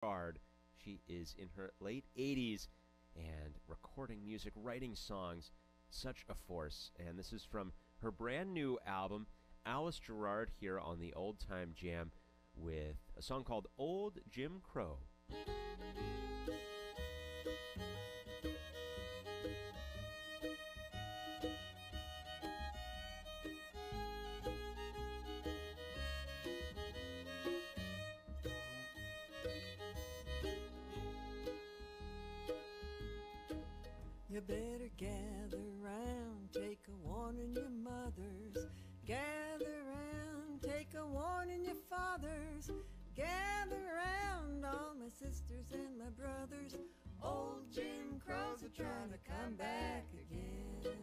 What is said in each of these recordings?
Gerard. She is in her late 80s and recording music, writing songs, such a force. And this is from her brand new album, Alice Gerard, here on the Old Time Jam with a song called Old Jim Crow. You better gather round, take a warning your mothers. Gather round, take a warning your fathers. Gather round, all my sisters and my brothers. Old Jim Crow's are trying to come back again.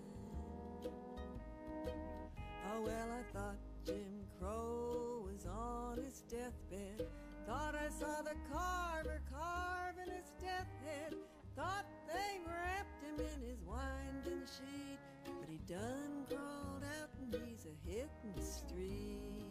Oh well, I thought Jim Crow was on his deathbed. Thought I saw the carver carving his death head. Thought they wrapped him in his winding sheet, but he done crawled out and he's a hitting the street.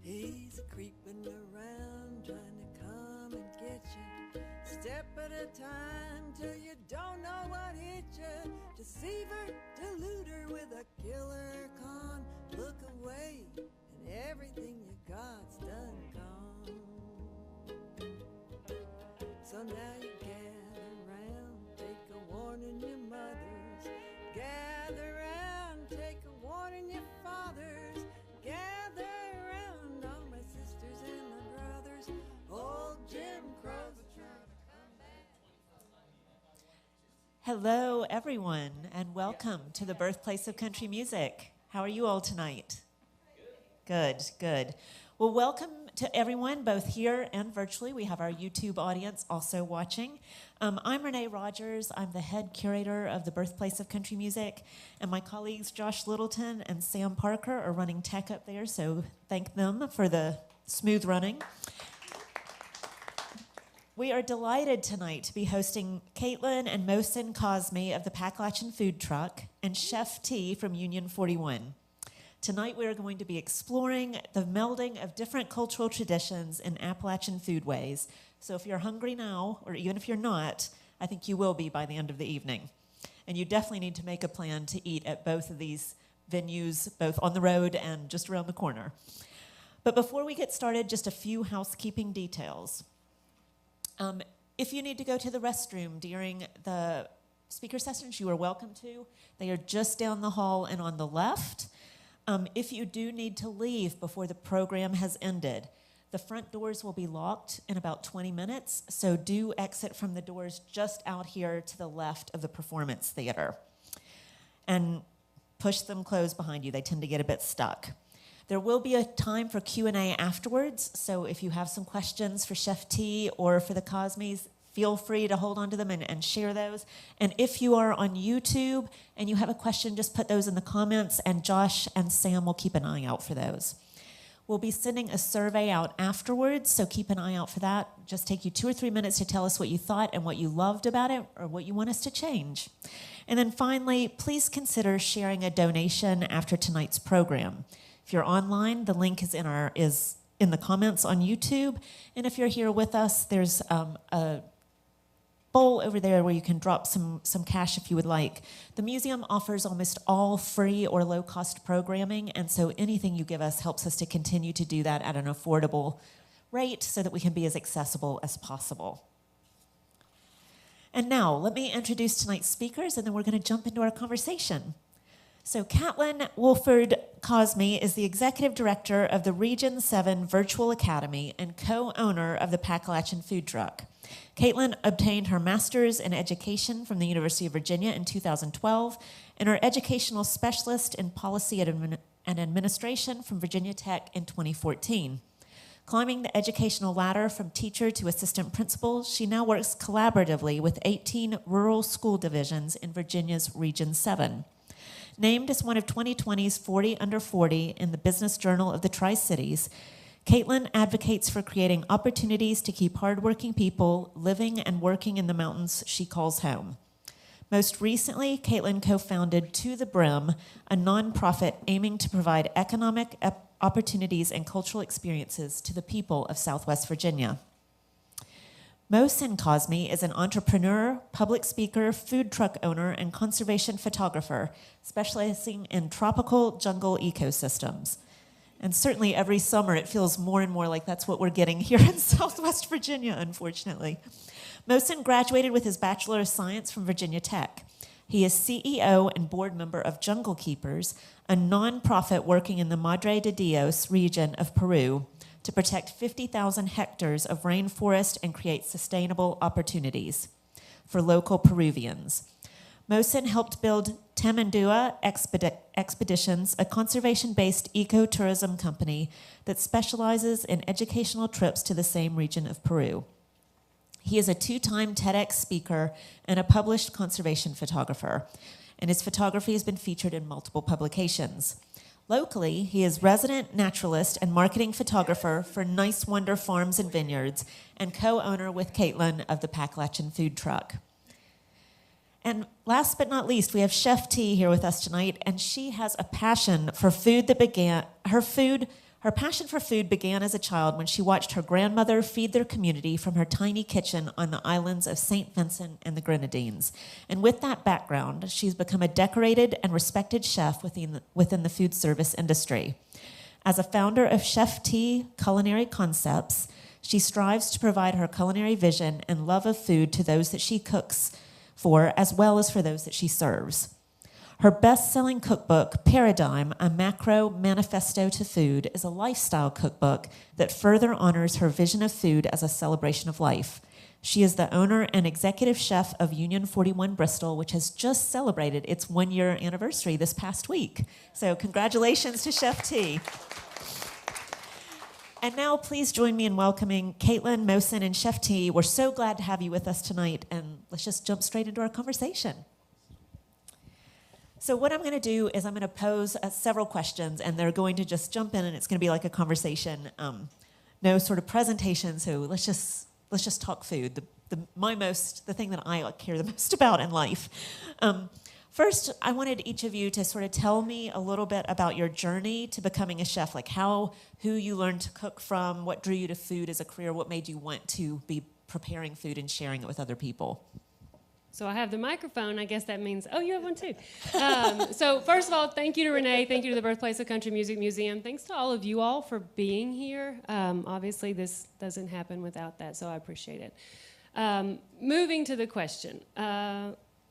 He's creeping around trying to come and get you, step at a time till you don't know what hit you. Deceiver, deluder with a killer con. Look away, everything you got's done gone. So now you gather round, take a warning your mothers. Gather round, take a warning your fathers. Gather round, all my sisters and my brothers. Old Jim Crow's a trying to come back. Hello, everyone, and welcome to the birthplace of country music. How are you all tonight? Good, good. Well, welcome to everyone, both here and virtually. We have our YouTube audience also watching. I'm Renee Rogers. I'm the head curator of the Birthplace of Country Music, and my colleagues Josh Littleton and Sam Parker are running tech up there, so thank them for the smooth running. We are delighted tonight to be hosting Caitlin and Mohsen Cosme of the Packalachin Food Truck and Chef T from Union 41. Tonight we are going to be exploring the melding of different cultural traditions in Appalachian foodways. So if you're hungry now, or even if you're not, I think you will be by the end of the evening. And you definitely need to make a plan to eat at both of these venues, both on the road and just around the corner. But before we get started, just a few housekeeping details. If you need to go to the restroom during the speaker sessions, you are welcome to. They are just down the hall and on the left. If you do need to leave before the program has ended, the front doors will be locked in about 20 minutes, so do exit from the doors just out here to the left of the performance theater. And push them closed behind you. They tend to get a bit stuck. There will be a time for Q&A afterwards, so if you have some questions for Chef T or for the Cosmes, feel free to hold on to them and share those. And if you are on YouTube and you have a question, just put those in the comments, and Josh and Sam will keep an eye out for those. We'll be sending a survey out afterwards, so keep an eye out for that. Just take you 2 or 3 minutes to tell us what you thought and what you loved about it or what you want us to change. And then finally, please consider sharing a donation after tonight's program. If you're online, the link is in the comments on YouTube. And if you're here with us, there's a bowl over there where you can drop some cash if you would like. The museum offers almost all free or low-cost programming, and so anything you give us helps us to continue to do that at an affordable rate so that we can be as accessible as possible. And now, let me introduce tonight's speakers, and then we're going to jump into our conversation. So Caitlin Wolford Cosme is the executive director of the Region 7 Virtual Academy and co-owner of the Packalachin Food Truck. Caitlin obtained her master's in education from the University of Virginia in 2012 and her educational specialist in policy and administration from Virginia Tech in 2014. Climbing the educational ladder from teacher to assistant principal, she now works collaboratively with 18 rural school divisions in Virginia's Region 7. Named as one of 2020's 40 Under 40 in the Business Journal of the Tri-Cities, Caitlin advocates for creating opportunities to keep hardworking people living and working in the mountains she calls home. Most recently, Caitlin co-founded To the Brim, a nonprofit aiming to provide economic opportunities and cultural experiences to the people of Southwest Virginia. Mohsin Kazmi is an entrepreneur, public speaker, food truck owner, and conservation photographer, specializing in tropical jungle ecosystems. And certainly every summer it feels more and more like that's what we're getting here in Southwest Virginia, unfortunately. Mohsin graduated with his Bachelor of Science from Virginia Tech. He is CEO and board member of Jungle Keepers, a nonprofit working in the Madre de Dios region of Peru to protect 50,000 hectares of rainforest and create sustainable opportunities for local Peruvians. Mohsin helped build Tamandua Expeditions, a conservation-based ecotourism company that specializes in educational trips to the same region of Peru. He is a 2-time TEDx speaker and a published conservation photographer, and his photography has been featured in multiple publications. Locally, he is resident naturalist and marketing photographer for Nice Wonder Farms and Vineyards and co-owner with Caitlin of the Packalachin Food Truck. And last but not least, we have Chef T here with us tonight, and she has a passion for food that began, her passion for food began as a child when she watched her grandmother feed their community from her tiny kitchen on the islands of St. Vincent and the Grenadines. And with that background, she's become a decorated and respected chef within the food service industry. As a founder of Chef T Culinary Concepts, she strives to provide her culinary vision and love of food to those that she cooks for, as well as for those that she serves. Her best-selling cookbook, Paradigm, A Macro Manifesto to Food, is a lifestyle cookbook that further honors her vision of food as a celebration of life. She is the owner and executive chef of Union 41 Bristol, which has just celebrated its 1-year anniversary this past week. So congratulations to Chef T. And now please join me in welcoming Caitlin, Mohsin, and Chef T. We're so glad to have you with us tonight, and let's just jump straight into our conversation. So what I'm going to do is I'm going to pose several questions, and they're going to just jump in, and it's going to be like a conversation. No sort of presentation. So let's just talk food. The thing that I care the most about in life. First, I wanted each of you to sort of tell me a little bit about your journey to becoming a chef, like who you learned to cook from, what drew you to food as a career, what made you want to be preparing food and sharing it with other people. So I have the microphone. I guess that means, oh, you have one too. So first of all, thank you to Renee. Thank you to the Birthplace of Country Music Museum. Thanks to all of you all for being here. Obviously, this doesn't happen without that, so I appreciate it. Moving to the question.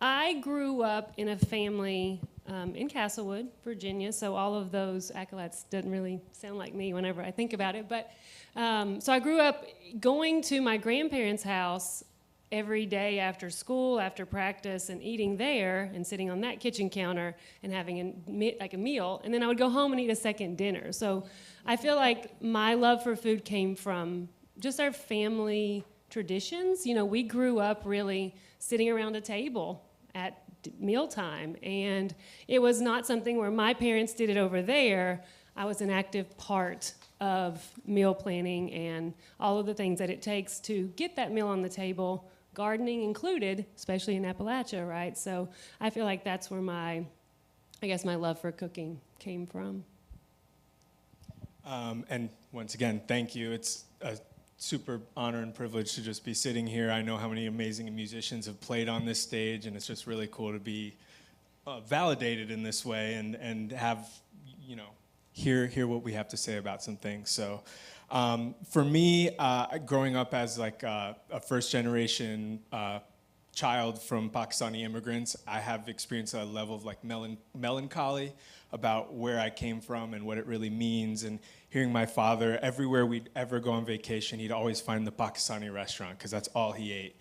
I grew up in a family in Castlewood, Virginia, so all of those accolades doesn't really sound like me whenever I think about it. But so I grew up going to my grandparents' house every day after school, after practice, and eating there and sitting on that kitchen counter and having a meal. And then I would go home and eat a second dinner. So I feel like my love for food came from just our family traditions. You know, we grew up really sitting around a table at mealtime, and it was not something where my parents did it over there. I was an active part of meal planning and all of the things that it takes to get that meal on the table, gardening included, especially in Appalachia, right? So I feel like that's where my love for cooking came from. And once again, thank you. It's a super honor and privilege to just be sitting here. I know how many amazing musicians have played on this stage, and it's just really cool to be validated in this way and have, hear what we have to say about some things. So for me, growing up as like a first-generation child from Pakistani immigrants, I have experienced a level of like melancholy about where I came from and what it really means. And hearing my father, everywhere we'd ever go on vacation, he'd always find the Pakistani restaurant because that's all he ate.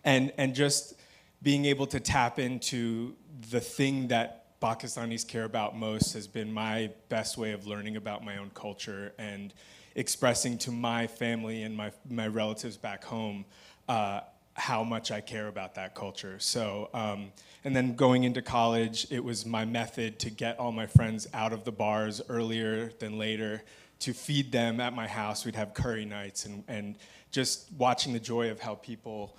And just being able to tap into the thing that Pakistanis care about most has been my best way of learning about my own culture and expressing to my family and my relatives back home how much I care about that culture. So, and then going into college, it was my method to get all my friends out of the bars earlier than later, to feed them at my house. We'd have curry nights and just watching the joy of how people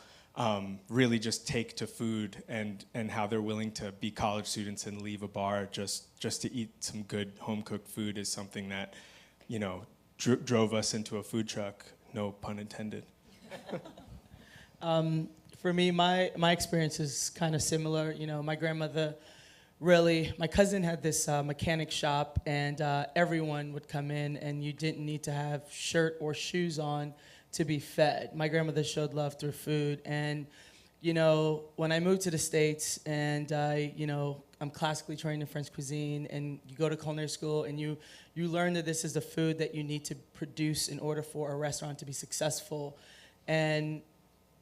really just take to food, and how they're willing to be college students and leave a bar just to eat some good home-cooked food is something that, drove us into a food truck, no pun intended. For me, my experience is kind of similar. My grandmother my cousin had this mechanic shop, and everyone would come in, and you didn't need to have shirt or shoes on to be fed. My grandmother showed love through food, and when I moved to the States, and I'm classically trained in French cuisine, and you go to culinary school, and you learn that this is the food that you need to produce in order for a restaurant to be successful, and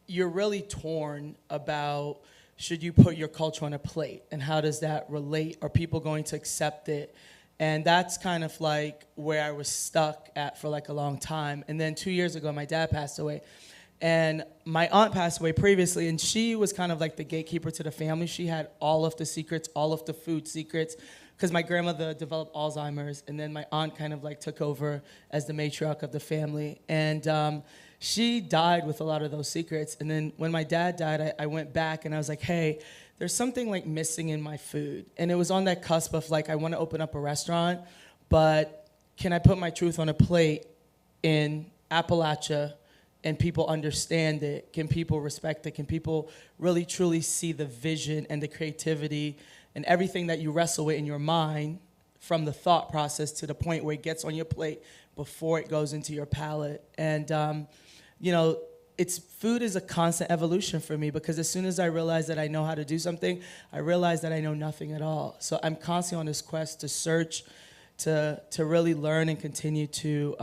you're really torn about, should you put your culture on a plate, and how does that relate? Are people going to accept it? And that's kind of like where I was stuck at for like a long time. And then 2 years ago, my dad passed away. And my aunt passed away previously, and she was kind of like the gatekeeper to the family. She had all of the secrets, all of the food secrets, because my grandmother developed Alzheimer's, and then my aunt kind of like took over as the matriarch of the family. And she died with a lot of those secrets. And then when my dad died, I went back and I was like, hey, there's something like missing in my food. And it was on that cusp of like, I want to open up a restaurant, but can I put my truth on a plate in Appalachia and people understand it? Can people respect it? Can people really truly see the vision and the creativity and everything that you wrestle with in your mind, from the thought process to the point where it gets on your plate before it goes into your palate? And food is a constant evolution for me, because as soon as I realize that I know how to do something, I realize that I know nothing at all. So I'm constantly on this quest to search, to really learn and continue to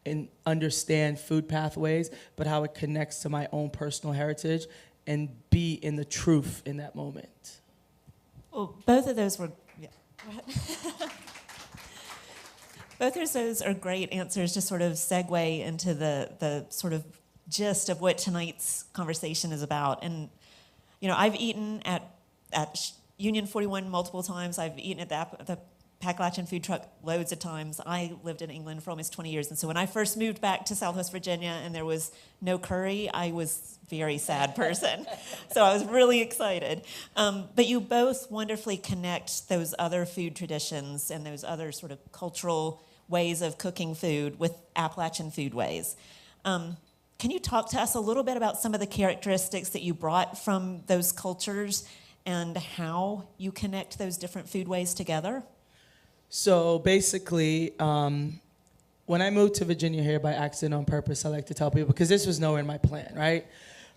and understand food pathways, but how it connects to my own personal heritage, and be in the truth in that moment. Well, both of those were, yeah. Both of those are great answers to sort of segue into the sort of gist of what tonight's conversation is about. And, I've eaten at Union 41 multiple times. I've eaten at the Appalachian food truck loads of times. I lived in England for almost 20 years. And so when I first moved back to Southwest Virginia and there was no curry, I was a very sad person. So I was really excited. But you both wonderfully connect those other food traditions and those other sort of cultural ways of cooking food with Appalachian foodways. Can you talk to us a little bit about some of the characteristics that you brought from those cultures and how you connect those different foodways together? So basically, when I moved to Virginia here by accident on purpose, I like to tell people, because this was nowhere in my plan, right?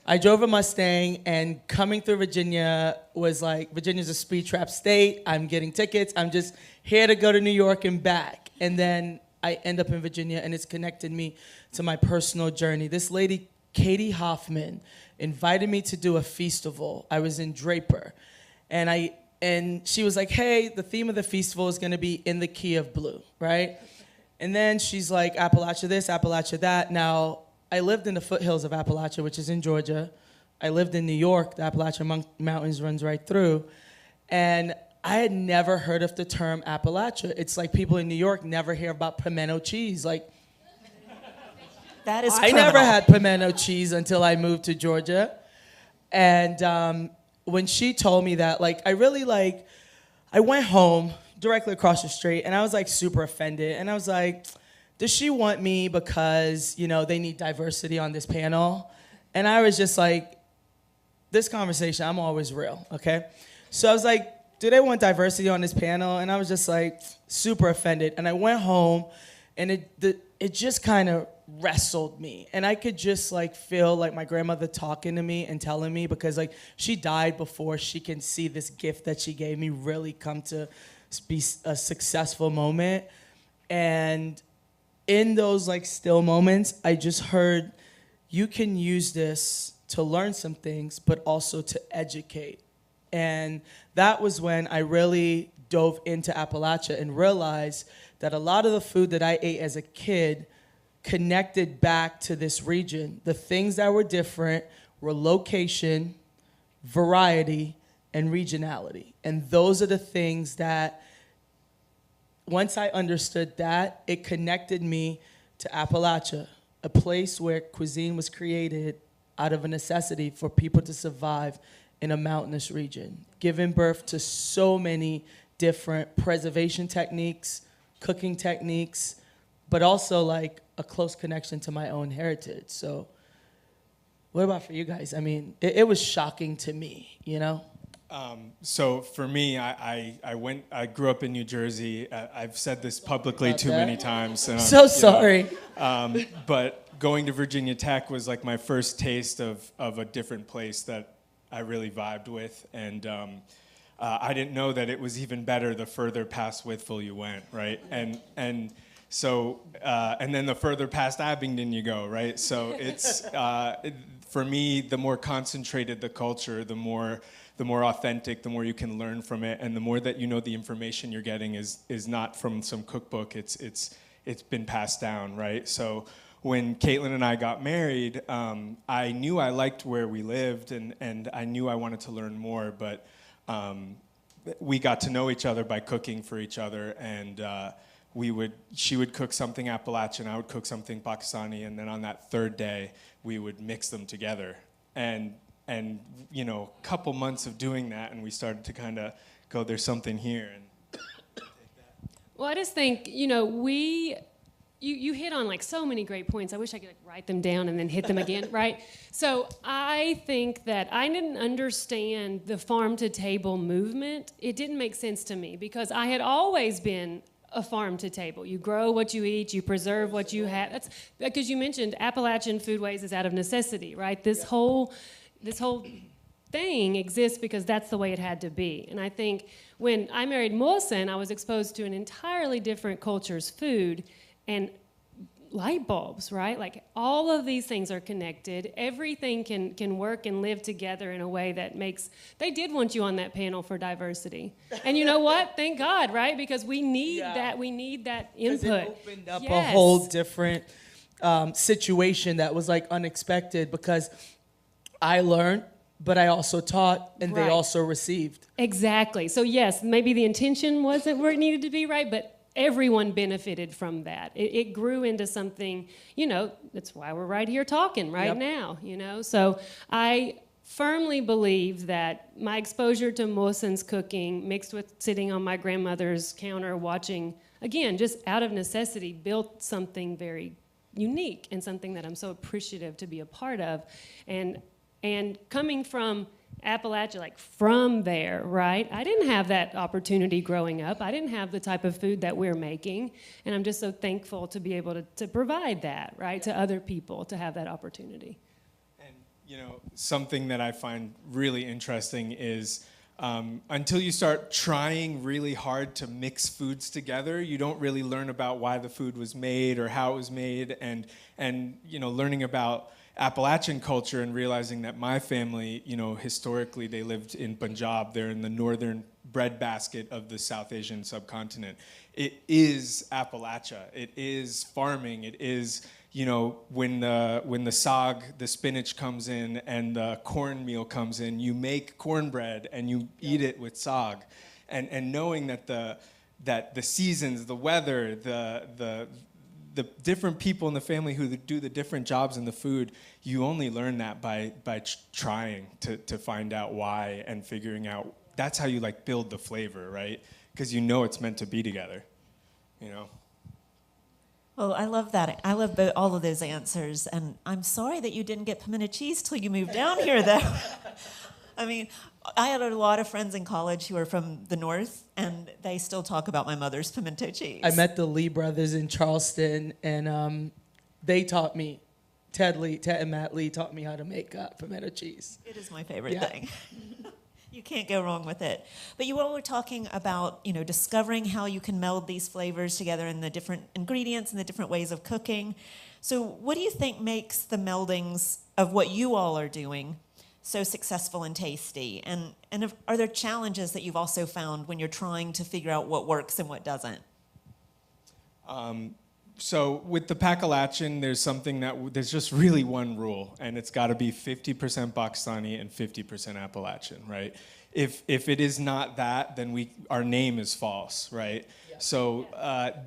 I drove a Mustang, and coming through Virginia was like, Virginia's a speed trap state. I'm getting tickets. I'm just here to go to New York and back. And then I end up in Virginia, and it's connected me to my personal journey. This lady, Katie Hoffman, invited me to do a festival. I was in Draper, and she was like, hey, the theme of the festival is going to be in the key of blue, right? And then she's like, Appalachia this, Appalachia that. Now, I lived in the foothills of Appalachia, which is in Georgia. I lived in New York. The Appalachian Mountains runs right through. And I had never heard of the term Appalachia. It's like people in New York never hear about pimento cheese. Like, that is I never had pimento cheese until I moved to Georgia. And when she told me that, I went home directly across the street, and I was super offended. And I was like, does she want me because, they need diversity on this panel? And I was just like, this conversation, I'm always real, okay? So I was like, do they want diversity on this panel? And I was just super offended. And I went home, and it just kind of wrestled me, and I could just feel my grandmother talking to me and telling me, because she died before she can see this gift that she gave me really come to be a successful moment. And in those still moments, I just heard, you can use this to learn some things, but also to educate. And that was when I really dove into Appalachia and realized that a lot of the food that I ate as a kid connected back to this region. The things that were different were location, variety, and regionality. And those are the things that, once I understood that, it connected me to Appalachia, a place where cuisine was created out of a necessity for people to survive in a mountainous region, giving birth to so many different preservation techniques, cooking techniques, but also like a close connection to my own heritage. So what about for you guys? I mean, it was shocking to me, you know? So for me, I grew up in New Jersey. I've said this publicly too many times. And So sorry. But going to Virginia Tech was like my first taste of a different place that I really vibed with. And I didn't know that it was even better the further past Whitfield you went, right? And so, and then the further past Abingdon you go, right? So it's, for me, the more concentrated the culture, the more authentic, the more you can learn from it, and the more that you know the information you're getting is not from some cookbook, it's been passed down, right? So when Caitlin and I got married, I knew I liked where we lived, and I knew I wanted to learn more, but we got to know each other by cooking for each other, and she would cook something Appalachian, I would cook something Pakistani, and then on that third day, we would mix them together. And you know, a couple months of doing that, and we started to kind of go, there's something here. And Well, I just think, you know, you hit on like so many great points. I wish I could like write them down and then hit them again, right? So I think that I didn't understand the farm to table movement. It didn't make sense to me because I had always been a farm to table. You grow what you eat, you preserve what you have. That's because you mentioned Appalachian Foodways is out of necessity, right? This whole thing exists because that's the way it had to be. And I think when I married Mohsen, I was exposed to an entirely different culture's food and light bulbs, right? Like all of these things are connected. Everything can work and live together in a way that makes, they did want you on that panel for diversity. And you know what? Thank God, right? Because we need that input. It opened up a whole different situation that was like unexpected because I learned, but I also taught, and they also received. Exactly. So yes, maybe the intention wasn't where it needed to be, right? But everyone benefited from that. It grew into something, you know, that's why we're right here talking right now, you know? So I firmly believe that my exposure to Mohsen's cooking mixed with sitting on my grandmother's counter watching, again, just out of necessity, built something very unique and something that I'm so appreciative to be a part of. And coming from Appalachia, like from there, right? I didn't have that opportunity growing up. I didn't have the type of food that we're making. And I'm just so thankful to be able to provide that, right, to other people, to have that opportunity. And, you know, something that I find really interesting is until you start trying really hard to mix foods together, you don't really learn about why the food was made or how it was made. And you know, learning about Appalachian culture and realizing that my family, you know, historically they lived in Punjab. They're in the northern breadbasket of the South Asian subcontinent. It is Appalachia. It is farming. It is, you know, when the saag, the spinach comes in and the cornmeal comes in, you make cornbread and you eat it with saag. And knowing that the seasons, the weather, the different people in the family who do the different jobs in the food, you only learn that by trying to find out why and figuring out. That's how you like build the flavor, right? Because you know it's meant to be together, you know? Well, I love that. I love all of those answers. And I'm sorry that you didn't get pimento cheese till you moved down here, though. I mean, I had a lot of friends in college who are from the north, and they still talk about my mother's pimento cheese. I met the Lee brothers in Charleston, and they taught me, Ted and Matt Lee taught me how to make pimento cheese. It is my favorite thing. You can't go wrong with it. But you all were talking about, you know, discovering how you can meld these flavors together and the different ingredients and the different ways of cooking. So what do you think makes the meldings of what you all are doing so successful and tasty? And are there challenges that you've also found when you're trying to figure out what works and what doesn't? So with the Pakalachen, there's just really one rule, and it's got to be 50% Pakistani and 50% Appalachian, right? If it is not that, then our name is false, right? Yeah. So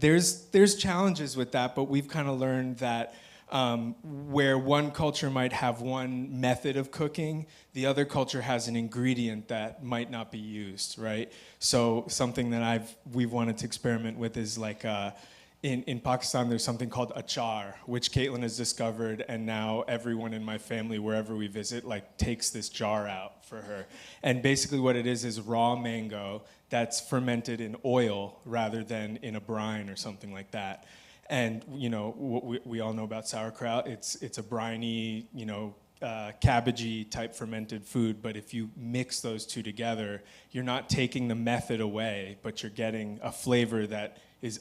there's challenges with that, but we've kind of learned that where one culture might have one method of cooking, the other culture has an ingredient that might not be used, right? So something that we've wanted to experiment with is like in Pakistan, there's something called achar, which Caitlin has discovered, and now everyone in my family, wherever we visit, like takes this jar out for her. And basically what it is raw mango that's fermented in oil rather than in a brine or something like that. And you know, we all know about sauerkraut. It's a briny, you know, cabbagey type fermented food, but if you mix those two together, you're not taking the method away, but you're getting a flavor that is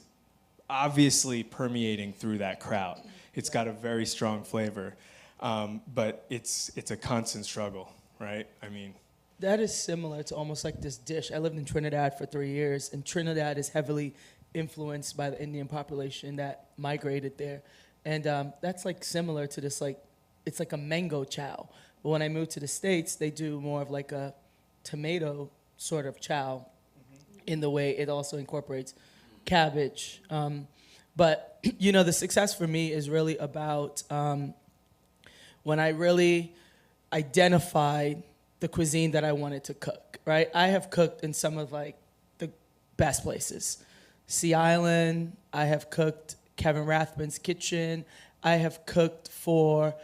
obviously permeating through that kraut. It's got a very strong flavor, but it's a constant struggle, right? I mean, that is similar to almost like this dish. I lived in Trinidad for 3 years, and Trinidad is heavily influenced by the Indian population that migrated there. And that's like similar to this, like, it's like a mango chow. But when I moved to the States, they do more of like a tomato sort of chow in the way it also incorporates cabbage. But, you know, the success for me is really about when I really identified the cuisine that I wanted to cook, right? I have cooked in some of like the best places. Sea Island, I have cooked Kevin Rathman's kitchen. I have cooked for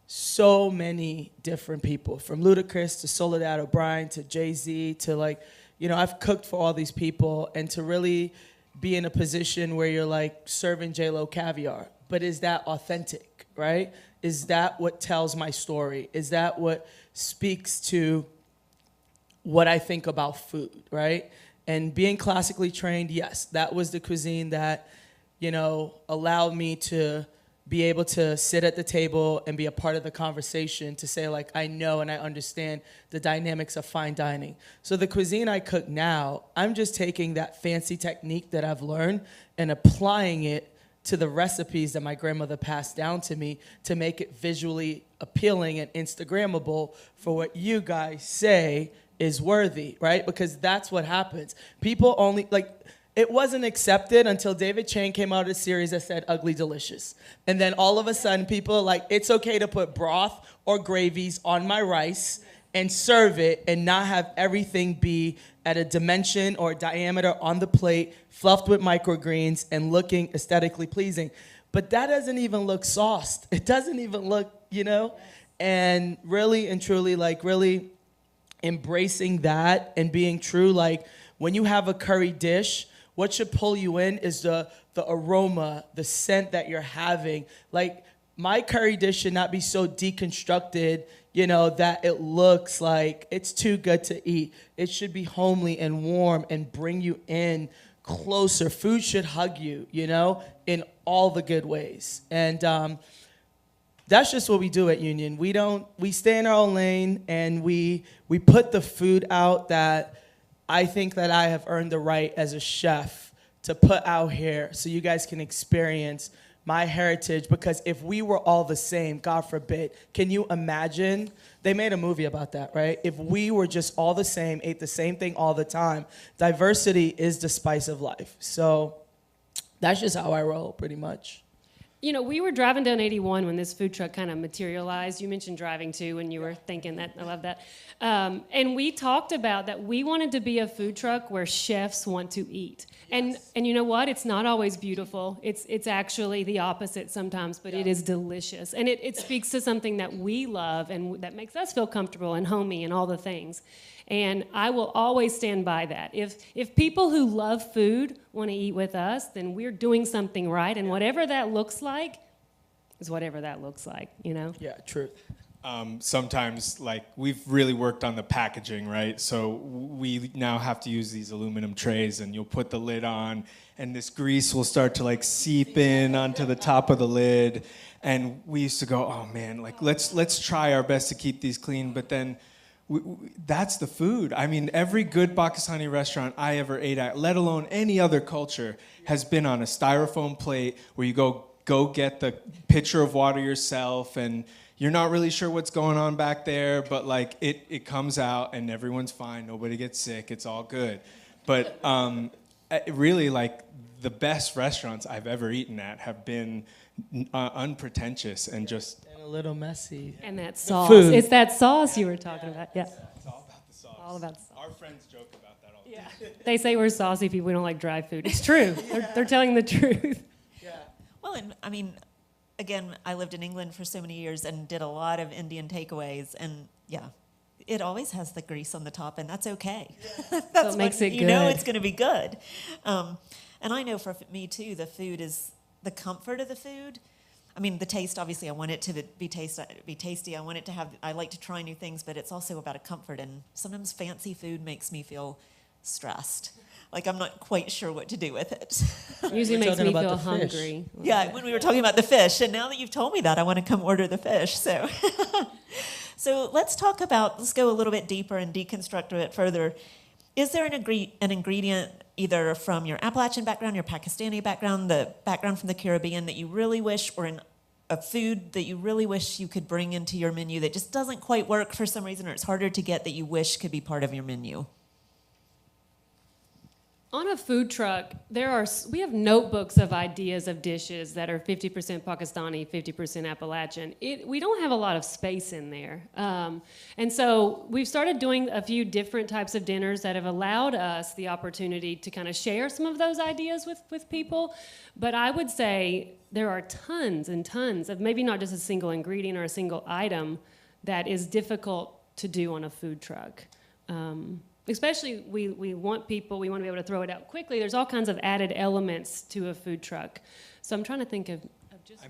so many different people, from Ludacris to Soledad O'Brien to Jay-Z to like, you know, I've cooked for all these people, and to really be in a position where you're like serving J-Lo caviar. But is that authentic, right? Is that what tells my story? Is that what speaks to what I think about food, right? And being classically trained, yes, that was the cuisine that, you know, allowed me to be able to sit at the table and be a part of the conversation, to say like, I know and I understand the dynamics of fine dining. So the cuisine I cook now, I'm just taking that fancy technique that I've learned and applying it to the recipes that my grandmother passed down to me to make it visually appealing and Instagrammable for what you guys say is worthy, right? Because that's what happens. People only, like, it wasn't accepted until David Chang came out of a series that said ugly delicious. And then all of a sudden people are like, it's okay to put broth or gravies on my rice and serve it and not have everything be at a dimension or diameter on the plate, fluffed with microgreens and looking aesthetically pleasing. But that doesn't even look sauced. It doesn't even look, you know? And really and truly, like, really embracing that and being true. Like, when you have a curry dish, what should pull you in is the aroma, the scent that you're having. Like, my curry dish should not be so deconstructed, you know, that it looks like it's too good to eat. It should be homely and warm and bring you in closer. Food should hug you, you know, in all the good ways. And that's just what we do at Union. We stay in our own lane, and we put the food out that I think that I have earned the right as a chef to put out here so you guys can experience my heritage. Because if we were all the same, God forbid, can you imagine? They made a movie about that, right? If we were just all the same, ate the same thing all the time, diversity is the spice of life. So that's just how I roll, pretty much. You know, we were driving down 81 when this food truck kind of materialized. You mentioned driving too when you were thinking that. I love that. And we talked about that we wanted to be a food truck where chefs want to eat. Yes. And you know what? It's not always beautiful. It's actually the opposite sometimes, but it is delicious. And it speaks to something that we love and that makes us feel comfortable and homey and all the things. And I will always stand by that. If people who love food want to eat with us, then we're doing something right. And whatever that looks like is whatever that looks like, you know? Yeah, true. Sometimes, like, we've really worked on the packaging, right? So we now have to use these aluminum trays, and you'll put the lid on, and this grease will start to, like, seep in onto the top of the lid. And we used to go, oh, man, like, let's try our best to keep these clean, but then that's the food. I mean, every good Pakistani restaurant I ever ate at, let alone any other culture, has been on a styrofoam plate where you go get the pitcher of water yourself, and you're not really sure what's going on back there, but like it comes out and everyone's fine. Nobody gets sick. It's all good. But really, like, the best restaurants I've ever eaten at have been unpretentious and just. And a little messy. And that sauce. Food. It's that sauce you were talking about. Yeah. It's all about the sauce. All about the sauce. Our friends joke about that all the time. They say we're saucy people. We don't like dry food. It's true. They're telling the truth. Well, and I mean, again, I lived in England for so many years and did a lot of Indian takeaways, and yeah, it always has the grease on the top, and that's okay. That's So it makes what, it you know good. it's going to be good. And I know for me too, the food is the comfort of the food. I mean, the taste. Obviously, I want it to be tasty. I want it to have. I like to try new things, but it's also about a comfort. And sometimes fancy food makes me feel stressed. Like I'm not quite sure what to do with it. Usually We're makes talking me about feel the fish. hungry. Yeah, when we were talking about the fish, and now that you've told me that, I want to come order the fish. So, so let's go a little bit deeper and deconstruct it further. Is there an ingredient either from your Appalachian background, your Pakistani background, the background from the Caribbean that you really wish, or a food that you really wish you could bring into your menu that just doesn't quite work for some reason, or it's harder to get, that you wish could be part of your menu? On a food truck, we have notebooks of ideas of dishes that are 50% Pakistani, 50% Appalachian. We don't have a lot of space in there. And so we've started doing a few different types of dinners that have allowed us the opportunity to kind of share some of those ideas with people. But I would say there are tons and tons of maybe not just a single ingredient or a single item that is difficult to do on a food truck. Especially we want to be able to throw it out quickly. There's all kinds of added elements to a food truck. So I'm trying to think of just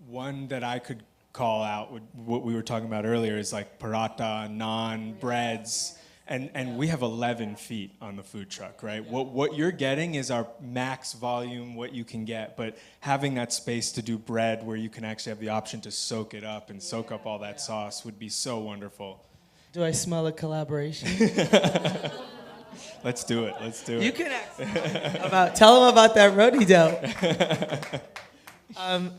one that I could call out, what we were talking about earlier, is like paratha, naan, breads, and we have 11 feet on the food truck, right? What you're getting is our max volume, what you can get, but having that space to do bread where you can actually have the option to soak it up and soak up all that sauce would be so wonderful. Do I smell a collaboration? Let's do it. You can tell them about that roti dough.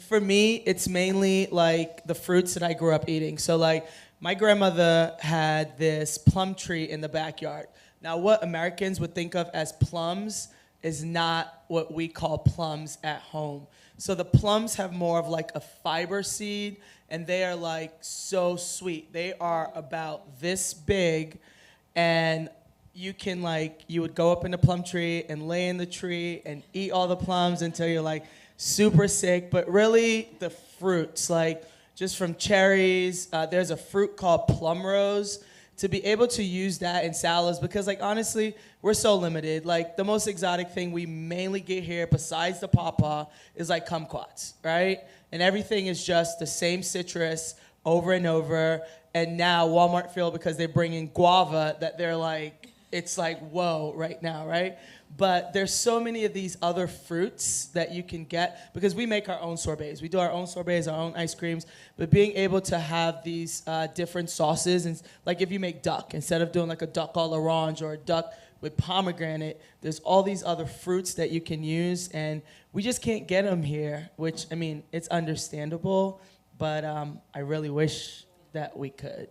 For me, it's mainly like the fruits that I grew up eating. So like my grandmother had this plum tree in the backyard. Now what Americans would think of as plums is not what we call plums at home. So the plums have more of like a fiber seed, and they are like so sweet. They are about this big, and you would go up in the plum tree and lay in the tree and eat all the plums until you're like super sick. But really the fruits, like just from cherries, there's a fruit called plum rose. To be able to use that in salads, because like honestly, we're so limited. Like the most exotic thing we mainly get here besides the pawpaw is like kumquats, right? And everything is just the same citrus over and over. And now Walmart feel because they bring in guava that they're like, it's like, whoa right now, right? But there's so many of these other fruits that you can get because we make our own sorbets. We do our own sorbets, our own ice creams. But being able to have these different sauces, and like if you make duck, instead of doing like a duck à l'orange or a duck with pomegranate, there's all these other fruits that you can use, and we just can't get them here, which, I mean, it's understandable, but I really wish that we could.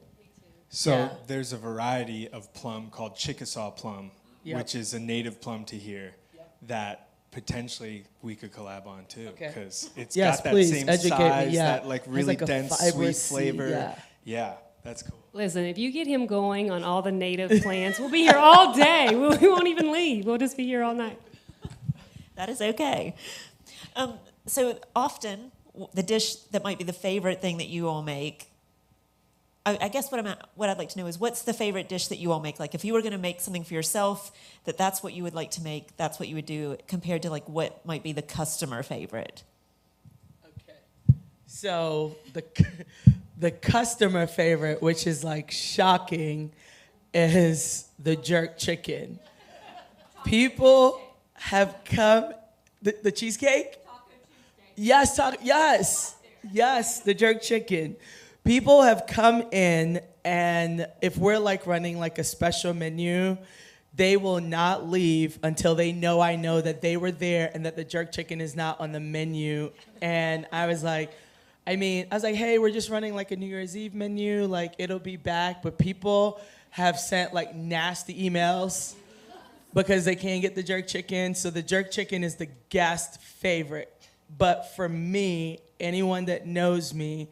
So there's a variety of plum called Chickasaw plum, Yep. which is a native plum to here that potentially we could collab on too, because it's Yes, got that please, same educate me, size, yeah. that like Has really like a dense, fibrous sweet flavor. seed, Yeah, that's cool. Listen, if you get him going on all the native plants, we'll be here all day. We won't even leave. We'll just be here all night. That is okay. So often, the dish that might be the favorite thing that you all make, I guess what I'd like to know is, what's the favorite dish that you all make? Like if you were going to make something for yourself, that's what you would like to make, that's what you would do, compared to like what might be the customer favorite. Okay. So the customer favorite, which is like shocking, is the jerk chicken. People have come, the cheesecake? Yes, yes, the jerk chicken. People have come in, and if we're like running like a special menu, they will not leave until they know I know that they were there and that the jerk chicken is not on the menu. And I was like, hey, we're just running like a New Year's Eve menu, like it'll be back. But people have sent like nasty emails because they can't get the jerk chicken. So the jerk chicken is the guest favorite. But for me, anyone that knows me,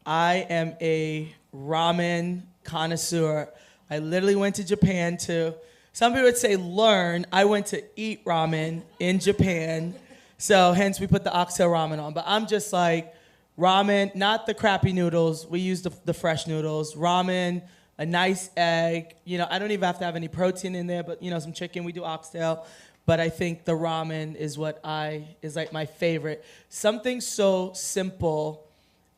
I am a ramen connoisseur. I literally went to Japan to, some people would say learn. I went to eat ramen in Japan. So hence we put the oxtail ramen on. But I'm just like, ramen, not the crappy noodles. We use the fresh noodles. Ramen, a nice egg. I don't even have to have any protein in there, but some chicken. We do oxtail. But I think the ramen is is like my favorite. Something so simple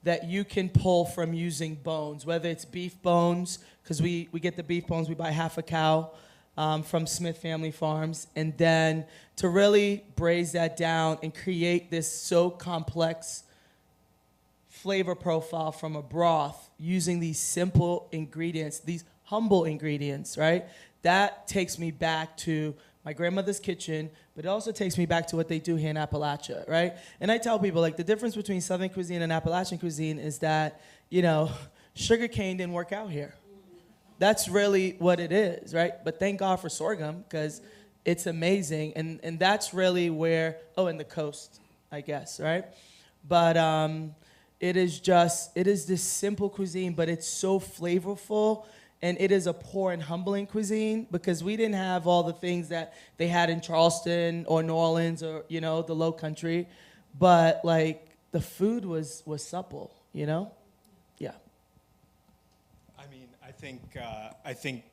that you can pull from using bones, whether it's beef bones, because we get the beef bones, we buy half a cow from Smith Family Farms, and then to really braise that down and create this so complex flavor profile from a broth using these simple ingredients, these humble ingredients, right? That takes me back to my grandmother's kitchen, but it also takes me back to what they do here in Appalachia, right? And I tell people, like, the difference between Southern cuisine and Appalachian cuisine is that, sugar cane didn't work out here. That's really what it is, right? But thank God for sorghum, because it's amazing. And that's really where, and the coast, I guess, right? But it is this simple cuisine, but it's so flavorful. And it is a poor and humbling cuisine because we didn't have all the things that they had in Charleston or New Orleans or, the Low Country. But, like, the food was supple, Yeah. I think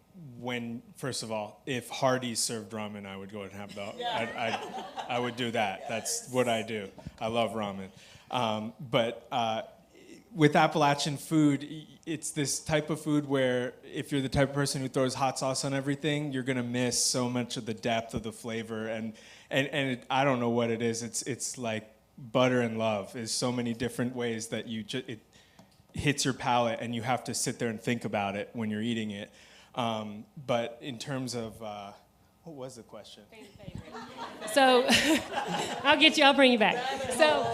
when, first of all, if Hardee's served ramen, I would go and have that. Yeah. I would do that. That's what I do. I love ramen. But with Appalachian food, it's this type of food where if you're the type of person who throws hot sauce on everything, you're gonna miss so much of the depth of the flavor. And I don't know what it is. It's like butter and love. There's so many different ways that it hits your palate, and you have to sit there and think about it when you're eating it. But in terms of what was the question? So I'll bring you back. So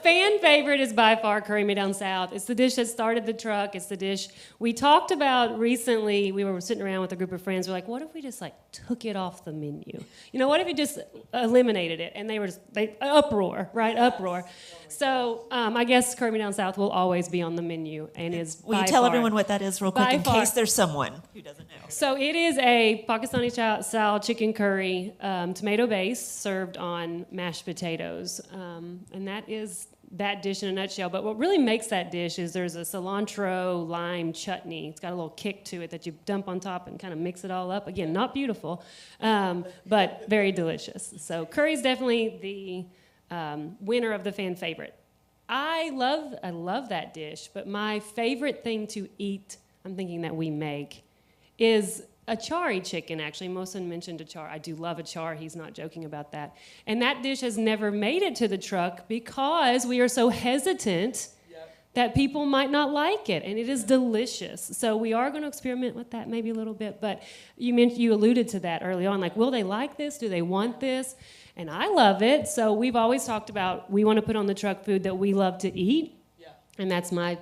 fan favorite is by far Curry Me Down South. It's the dish that started the truck. It's the dish we talked about recently. We were sitting around with a group of friends. We're like, what if we just took it off the menu? What if we just eliminated it? And uproar, right? Uproar. So I guess Curry Me Down South will always be on the menu and is Will you tell everyone what that is real quick in case there's someone who doesn't know? So it is a Pakistani-style chicken curry, tomato base, served on mashed potatoes. And that is that dish in a nutshell. But what really makes that dish is there's a cilantro lime chutney. It's got a little kick to it that you dump on top and kind of mix it all up. Again, not beautiful, but very delicious. So curry is definitely the winner of the fan favorite. I love that dish, but my favorite thing to eat, I'm thinking that we make, is achari chicken, actually. Mohsen mentioned achar. I do love achar. He's not joking about that. And that dish has never made it to the truck because we are so hesitant that people might not like it. And it is delicious. So we are going to experiment with that maybe a little bit. But you alluded to that early on. Will they like this? Do they want this? And I love it. So we've always talked about we want to put on the truck food that we love to eat. Yeah. And that's my...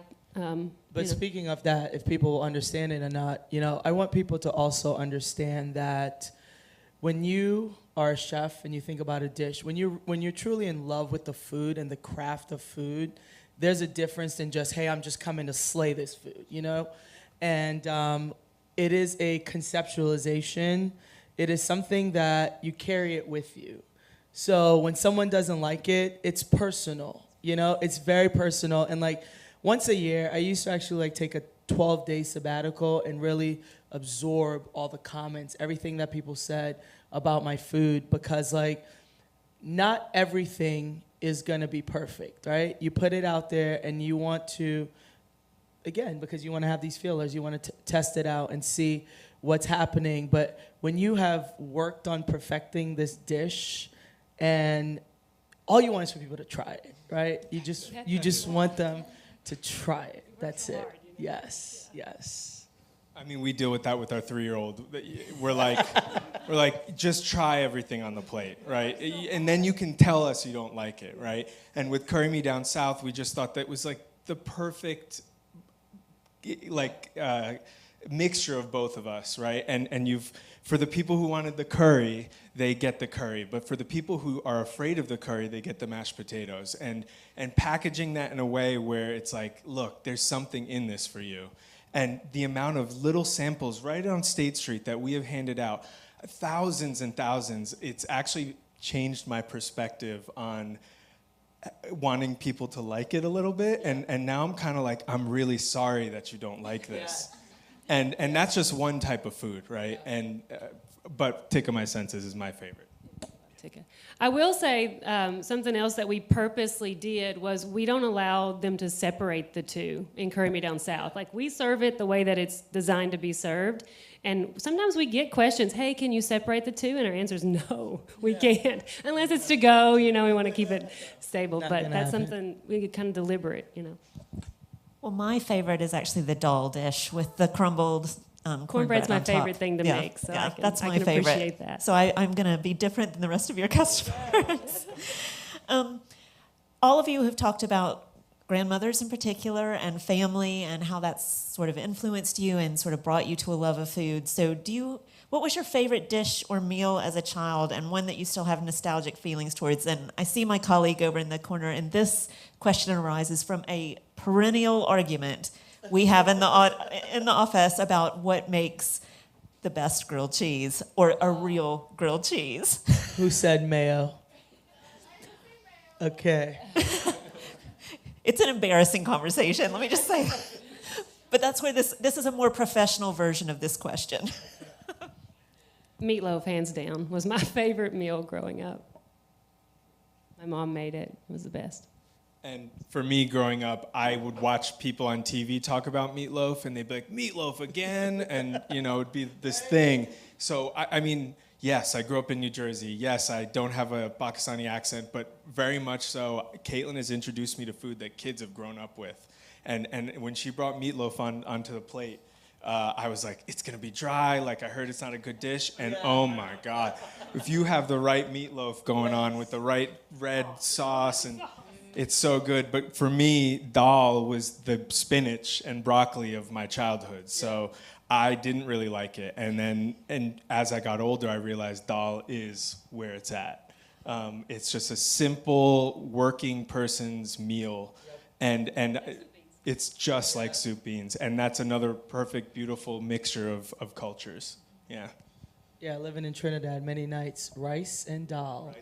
But speaking of that, if people will understand it or not, I want people to also understand that when you are a chef and you think about a dish, when you're truly in love with the food and the craft of food, there's a difference than just, hey, I'm just coming to slay this food, And it is a conceptualization. It is something that you carry it with you. So when someone doesn't like it, it's personal, It's very personal. And once a year, I used to actually take a 12-day sabbatical and really absorb all the comments, everything that people said about my food, because not everything is gonna be perfect, right? You put it out there and you want to, again, because you want to have these feelers, you want to test it out and see what's happening. But when you have worked on perfecting this dish, and all you want is for people to try it, right? You just want them to try it. That's it. Yes. I mean, we deal with that with our 3-year-old. We're like, just try everything on the plate, right? And then you can tell us you don't like it, right? And with Curry Me Down South, we just thought that was the perfect, mixture of both of us, right? And you've, for the people who wanted the curry, they get the curry. But for the people who are afraid of the curry, they get the mashed potatoes. And packaging that in a way where it's like, look, there's something in this for you. And the amount of little samples right on State Street that we have handed out, thousands and thousands, it's actually changed my perspective on wanting people to like it a little bit. And now I'm kind of like, I'm really sorry that you don't like this. And that's just one type of food, right? And but Tikka My Senses is my favorite. Tikka. I will say something else that we purposely did was we don't allow them to separate the two in Curry Me Down South. Like, we serve it the way that it's designed to be served. And sometimes we get questions, hey, can you separate the two? And our answer is no, we can't. Unless it's to go, we want to keep it stable. Not but gonna that's happen. something we could kind of deliberate, Well, my favorite is actually the dal dish with the crumbled Cornbread's my on top. favorite thing to make, so I can- that's I my can favorite. appreciate that. So I'm going to be different than the rest of your customers. All of you have talked about grandmothers in particular and family and how that's sort of influenced you and sort of brought you to a love of food. So what was your favorite dish or meal as a child, and one that you still have nostalgic feelings towards? And I see my colleague over in the corner, and this question arises from a perennial argument we have in the office about what makes the best grilled cheese, or a real grilled cheese. Who said mayo? Okay. It's an embarrassing conversation, let me just say. But that's where this is a more professional version of this question. Meatloaf, hands down, was my favorite meal growing up. My mom made it. It was the best. And for me, growing up, I would watch people on TV talk about meatloaf, and they'd be like, meatloaf again? And, it'd be this thing. So, I mean, yes, I grew up in New Jersey. Yes, I don't have a Pakistani accent, but very much so, Caitlin has introduced me to food that kids have grown up with. And when she brought meatloaf onto the plate, I was like, it's going to be dry. Like, I heard it's not a good dish. And oh, my God. If you have the right meatloaf going on with the right red sauce, and it's so good. But for me, dal was the spinach and broccoli of my childhood. So I didn't really like it. And as I got older, I realized dal is where it's at. It's just a simple working person's meal. And it's just like soup beans. And that's another perfect, beautiful mixture of cultures. Yeah. Yeah, living in Trinidad many nights, rice and dal.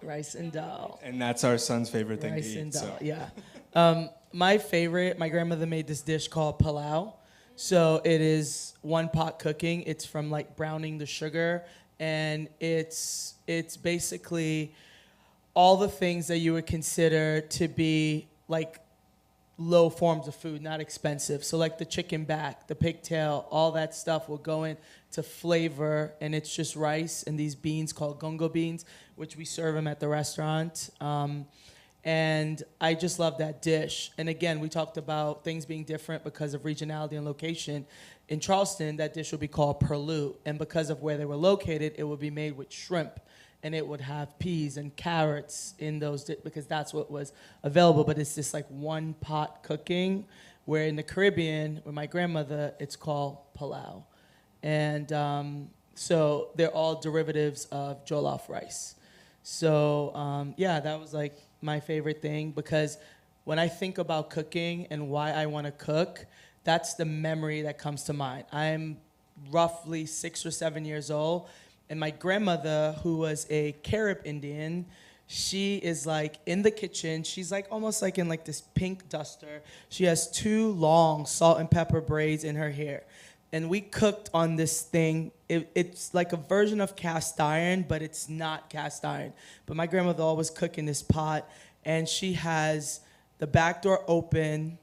Rice and dal. And that's our son's favorite thing Rice to and eat. dal, So. yeah. My grandmother made this dish called palau. So it is one pot cooking. It's from like browning the sugar, and it's basically all the things that you would consider to be like low forms of food, not expensive. So like the chicken back, the pigtail, all that stuff will go in to flavor, and it's just rice and these beans called gongo beans, which we serve them at the restaurant. And I just love that dish. And again, we talked about things being different because of regionality and location. In Charleston, that dish would be called perlu, and because of where they were located, it would be made with shrimp. And it would have peas and carrots in those because that's what was available. But it's just like one pot cooking, where in the Caribbean, with my grandmother, it's called palau. And so they're all derivatives of jollof rice. So that was like my favorite thing, because when I think about cooking and why I want to cook, that's the memory that comes to mind. I'm roughly 6 or 7 years old. And my grandmother, who was a Carib Indian, she is like in the kitchen. She's like almost like in like this pink duster. She has 2 long salt and pepper braids in her hair. And we cooked on this thing. It's like a version of cast iron, but it's not cast iron. But my grandmother always cooked in this pot, and she has the back door open,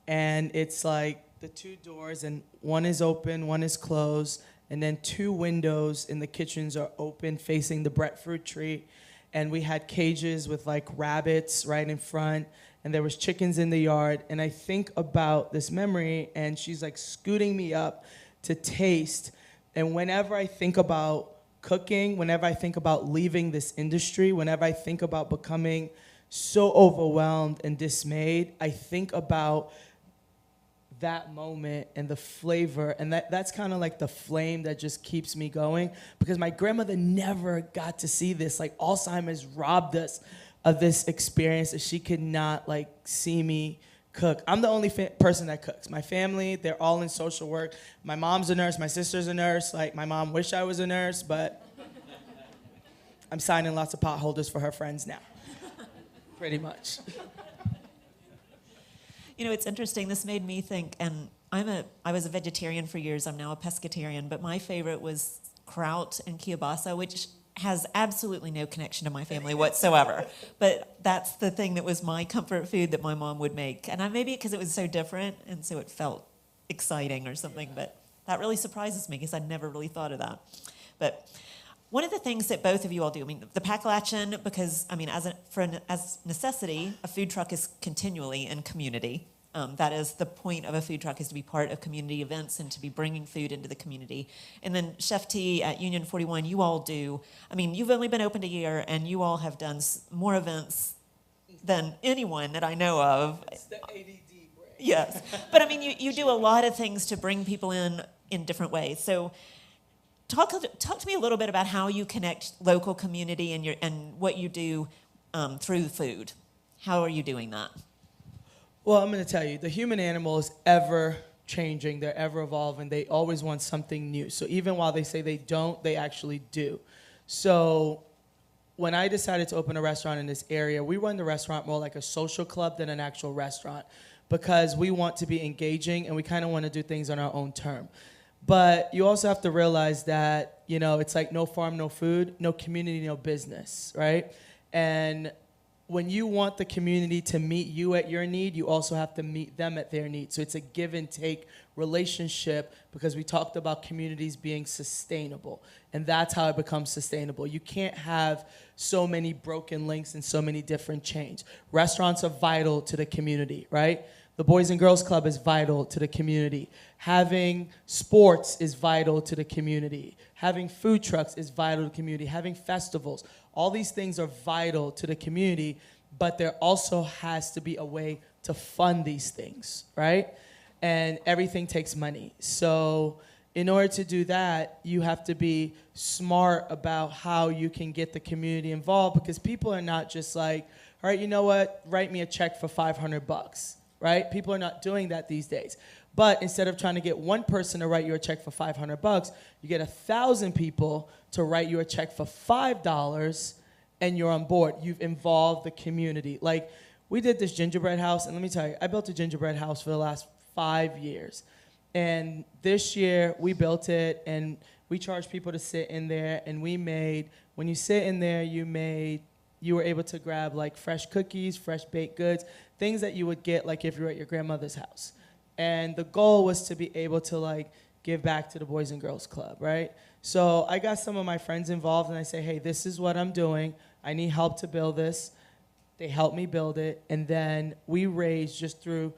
and it's like the 2 doors, and one is open, one is closed. And then 2 windows in the kitchens are open facing the breadfruit tree. And we had cages with like rabbits right in front. And there was chickens in the yard. And I think about this memory, and she's like scooting me up to taste. And whenever I think about cooking, whenever I think about leaving this industry, whenever I think about becoming so overwhelmed and dismayed, I think about that moment and the flavor, and that's kind of like the flame that just keeps me going, because my grandmother never got to see this. Like, Alzheimer's robbed us of this experience that she could not like see me cook. I'm the only person that cooks. My family, they're all in social work. My mom's a nurse, my sister's a nurse. Like, my mom wished I was a nurse, but I'm signing lots of potholders for her friends now. Pretty much. You know, it's interesting. This made me think, and I was a vegetarian for years. I'm now a pescatarian, but my favorite was kraut and kielbasa, which has absolutely no connection to my family whatsoever. But that's the thing that was my comfort food that my mom would make. And maybe because it was so different, and so it felt exciting or something, but that really surprises me because I never really thought of that. But one of the things that both of you all do, I mean, the Pakalachen, because, I mean, as necessity, a food truck is continually in community. That is the point of a food truck, is to be part of community events and to be bringing food into the community. And then Chef T at Union 41, you all do, I mean, you've only been open a year, and you all have done more events than anyone that I know of. It's the ADD brand. Yes. But, I mean, you do a lot of things to bring people in different ways. So talk to me a little bit about how you connect local community and what you do through food. How are you doing that? Well, I'm going to tell you, the human animal is ever changing. They're ever evolving. They always want something new. So even while they say they don't, they actually do. So when I decided to open a restaurant in this area, we run the restaurant more like a social club than an actual restaurant, because we want to be engaging and we kind of want to do things on our own term. But you also have to realize that, you know, it's like no farm, no food, no community, no business, right? And when you want the community to meet you at your need, you also have to meet them at their need. So it's a give and take relationship, because we talked about communities being sustainable, and that's how it becomes sustainable. You can't have so many broken links and so many different chains. Restaurants are vital to the community, right? The Boys and Girls Club is vital to the community. Having sports is vital to the community. Having food trucks is vital to the community. Having festivals, all these things are vital to the community, but there also has to be a way to fund these things, right? And everything takes money. So in order to do that, you have to be smart about how you can get the community involved, because people are not just like, all right, you know what, write me a check for $500, right? People are not doing that these days. But instead of trying to get one person to write you a check for $500, you get 1,000 people to write you a check for $5, and you're on board. You've involved the community. Like, we did this gingerbread house, and let me tell you, I built a gingerbread house for the last 5 years. And this year, we built it, and we charged people to sit in there, and we made, when you sit in there, you were able to grab like fresh cookies, fresh baked goods, things that you would get like if you were at your grandmother's house. And the goal was to be able to like give back to the Boys and Girls Club, right? So I got some of my friends involved, and I say, hey, this is what I'm doing. I need help to build this. They helped me build it. And then we raised, just through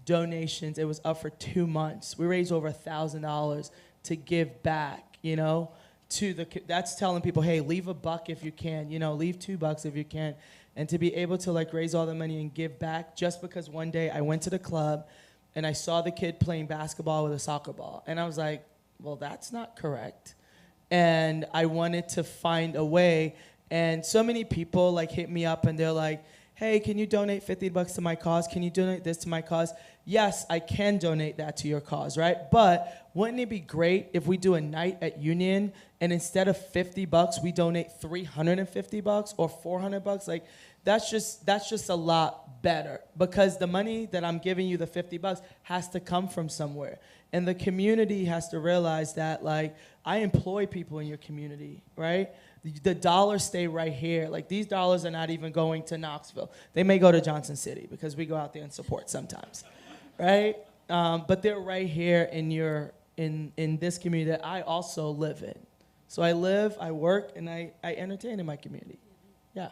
donations, it was up for 2 months. We raised over $1,000 to give back, you know, that's telling people, hey, leave $1 if you can, you know, leave $2 if you can. And to be able to like raise all the money and give back, just because one day I went to the club and I saw the kid playing basketball with a soccer ball. And I was like, well, that's not correct. And I wanted to find a way. And so many people like hit me up and they're like, hey, can you donate $50 to my cause? Can you donate this to my cause? Yes, I can donate that to your cause, right? But wouldn't it be great if we do a night at Union and instead of $50, we donate $350 or $400? Like, that's just a lot better, because the money that I'm giving you, the $50, has to come from somewhere. And the community has to realize that, like, I employ people in your community, right? The dollars stay right here. Like, these dollars are not even going to Knoxville. They may go to Johnson City, because we go out there and support sometimes, right? But they're right here in this community that I also live in. So I live, I work, and I entertain in my community. Yeah.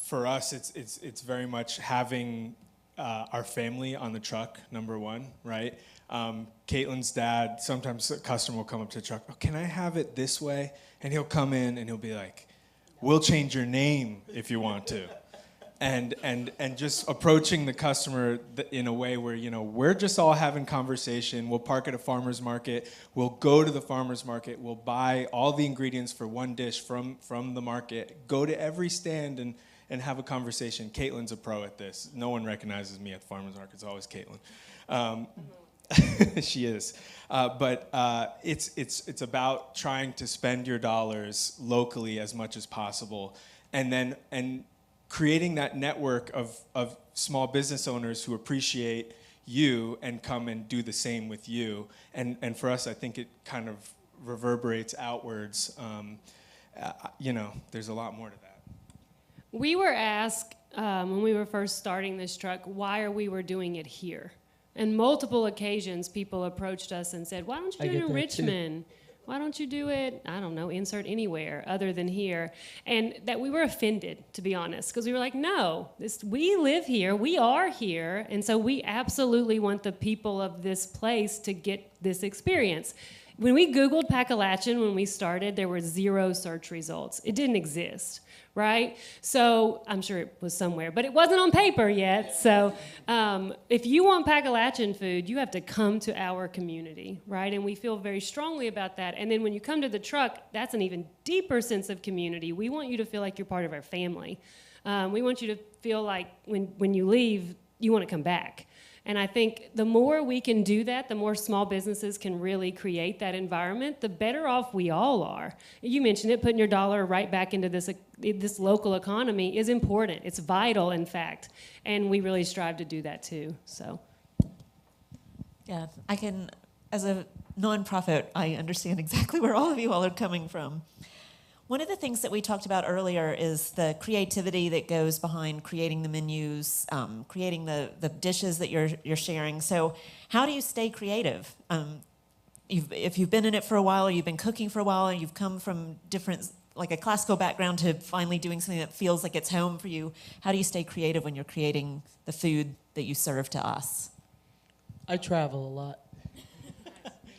For us, it's very much having our family on the truck, number one, right? Caitlin's dad, sometimes a customer will come up to the truck, oh, can I have it this way? And he'll come in and he'll be like, we'll change your name if you want to. and just approaching the customer in a way where, we're just all having conversation. We'll park at a farmer's market. We'll go to the farmer's market. We'll buy all the ingredients for one dish from the market. Go to every stand and have a conversation. Caitlin's a pro at this. No one recognizes me at the farmer's market. It's always Caitlin. She is. But it's about trying to spend your dollars locally as much as possible, and creating that network of small business owners who appreciate you and come and do the same with you. And for us, I think it kind of reverberates outwards. There's a lot more to that. We were asked when we were first starting this truck, why we were doing it here? And multiple occasions, people approached us and said, why don't you do it in Richmond? Why don't you do it, I don't know, insert anywhere other than here? And that we were offended, to be honest, because we were like, no, we live here, we are here, and so we absolutely want the people of this place to get this experience. When we Googled Packalachin when we started, there were 0 search results. It didn't exist, right? So I'm sure it was somewhere, but it wasn't on paper yet. So if you want Packalachin food, you have to come to our community, right? And we feel very strongly about that. And then when you come to the truck, that's an even deeper sense of community. We want you to feel like you're part of our family. We want you to feel like when you leave, you want to come back. And I think the more we can do that, the more small businesses can really create that environment, the better off we all are. You mentioned it, putting your dollar right back into this local economy is important. It's vital, in fact. And we really strive to do that too. So, yeah, I can, as a nonprofit, I understand exactly where all of you all are coming from. One of the things that we talked about earlier is the creativity that goes behind creating the menus, creating the dishes that you're sharing. So how do you stay creative? If you've been in it for a while, or you've been cooking for a while, and you've come from different, like a classical background, to finally doing something that feels like it's home for you, how do you stay creative when you're creating the food that you serve to us? I travel a lot.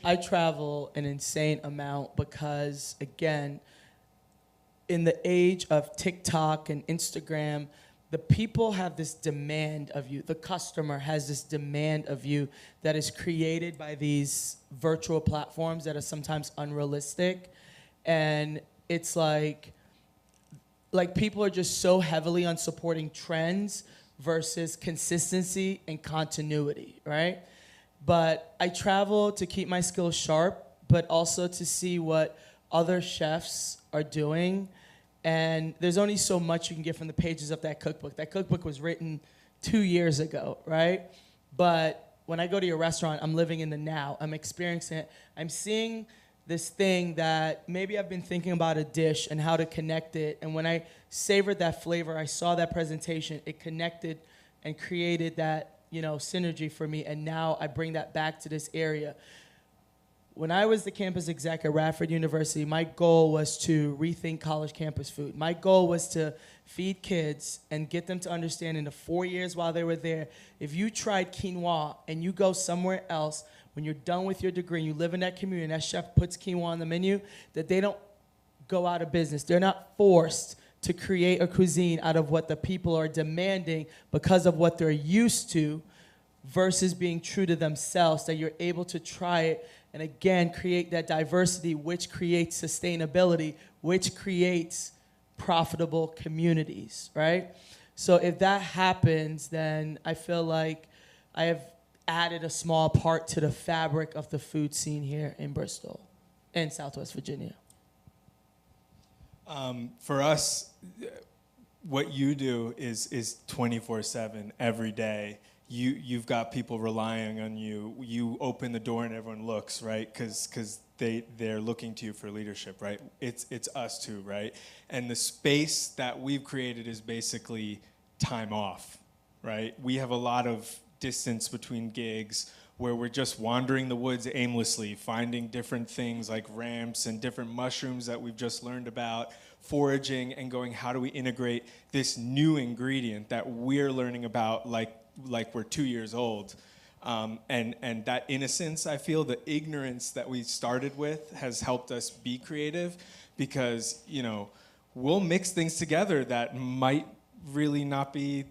I travel an insane amount because, again, in the age of TikTok and Instagram, the people have this demand of you. The customer has this demand of you that is created by these virtual platforms that are sometimes unrealistic. And it's like people are just so heavily on supporting trends versus consistency and continuity, right? But I travel to keep my skills sharp, but also to see what other chefs are doing. And there's only so much you can get from the pages of that cookbook. That cookbook was written 2 years ago, right? But when I go to your restaurant, I'm living in the now. I'm experiencing it. I'm seeing this thing that maybe I've been thinking about a dish and how to connect it. And when I savored that flavor, I saw that presentation, it connected and created that, synergy for me. And now I bring that back to this area. When I was the campus exec at Radford University, my goal was to rethink college campus food. My goal was to feed kids and get them to understand in the 4 years while they were there, if you tried quinoa and you go somewhere else, when you're done with your degree and you live in that community and that chef puts quinoa on the menu, that they don't go out of business. They're not forced to create a cuisine out of what the people are demanding because of what they're used to versus being true to themselves, that you're able to try it and again, create that diversity, which creates sustainability, which creates profitable communities, right? So if that happens, then I feel like I have added a small part to the fabric of the food scene here in Bristol and Southwest Virginia. For us, what you do is 24/7 every day. You've got people relying on you. You open the door and everyone looks, right? Because they're looking to you for leadership, right? It's us too, right? And the space that we've created is basically time off, right? We have a lot of distance between gigs where we're just wandering the woods aimlessly, finding different things like ramps and different mushrooms that we've just learned about, foraging and going, how do we integrate this new ingredient that we're learning about like we're 2 years old. And that innocence, I feel, the ignorance that we started with has helped us be creative because, we'll mix things together that might really not be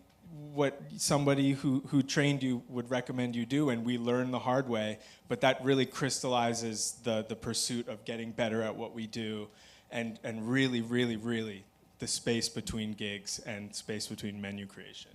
what somebody who trained you would recommend you do, and we learn the hard way, but that really crystallizes the pursuit of getting better at what we do, and really, really, really the space between gigs and space between menu creation.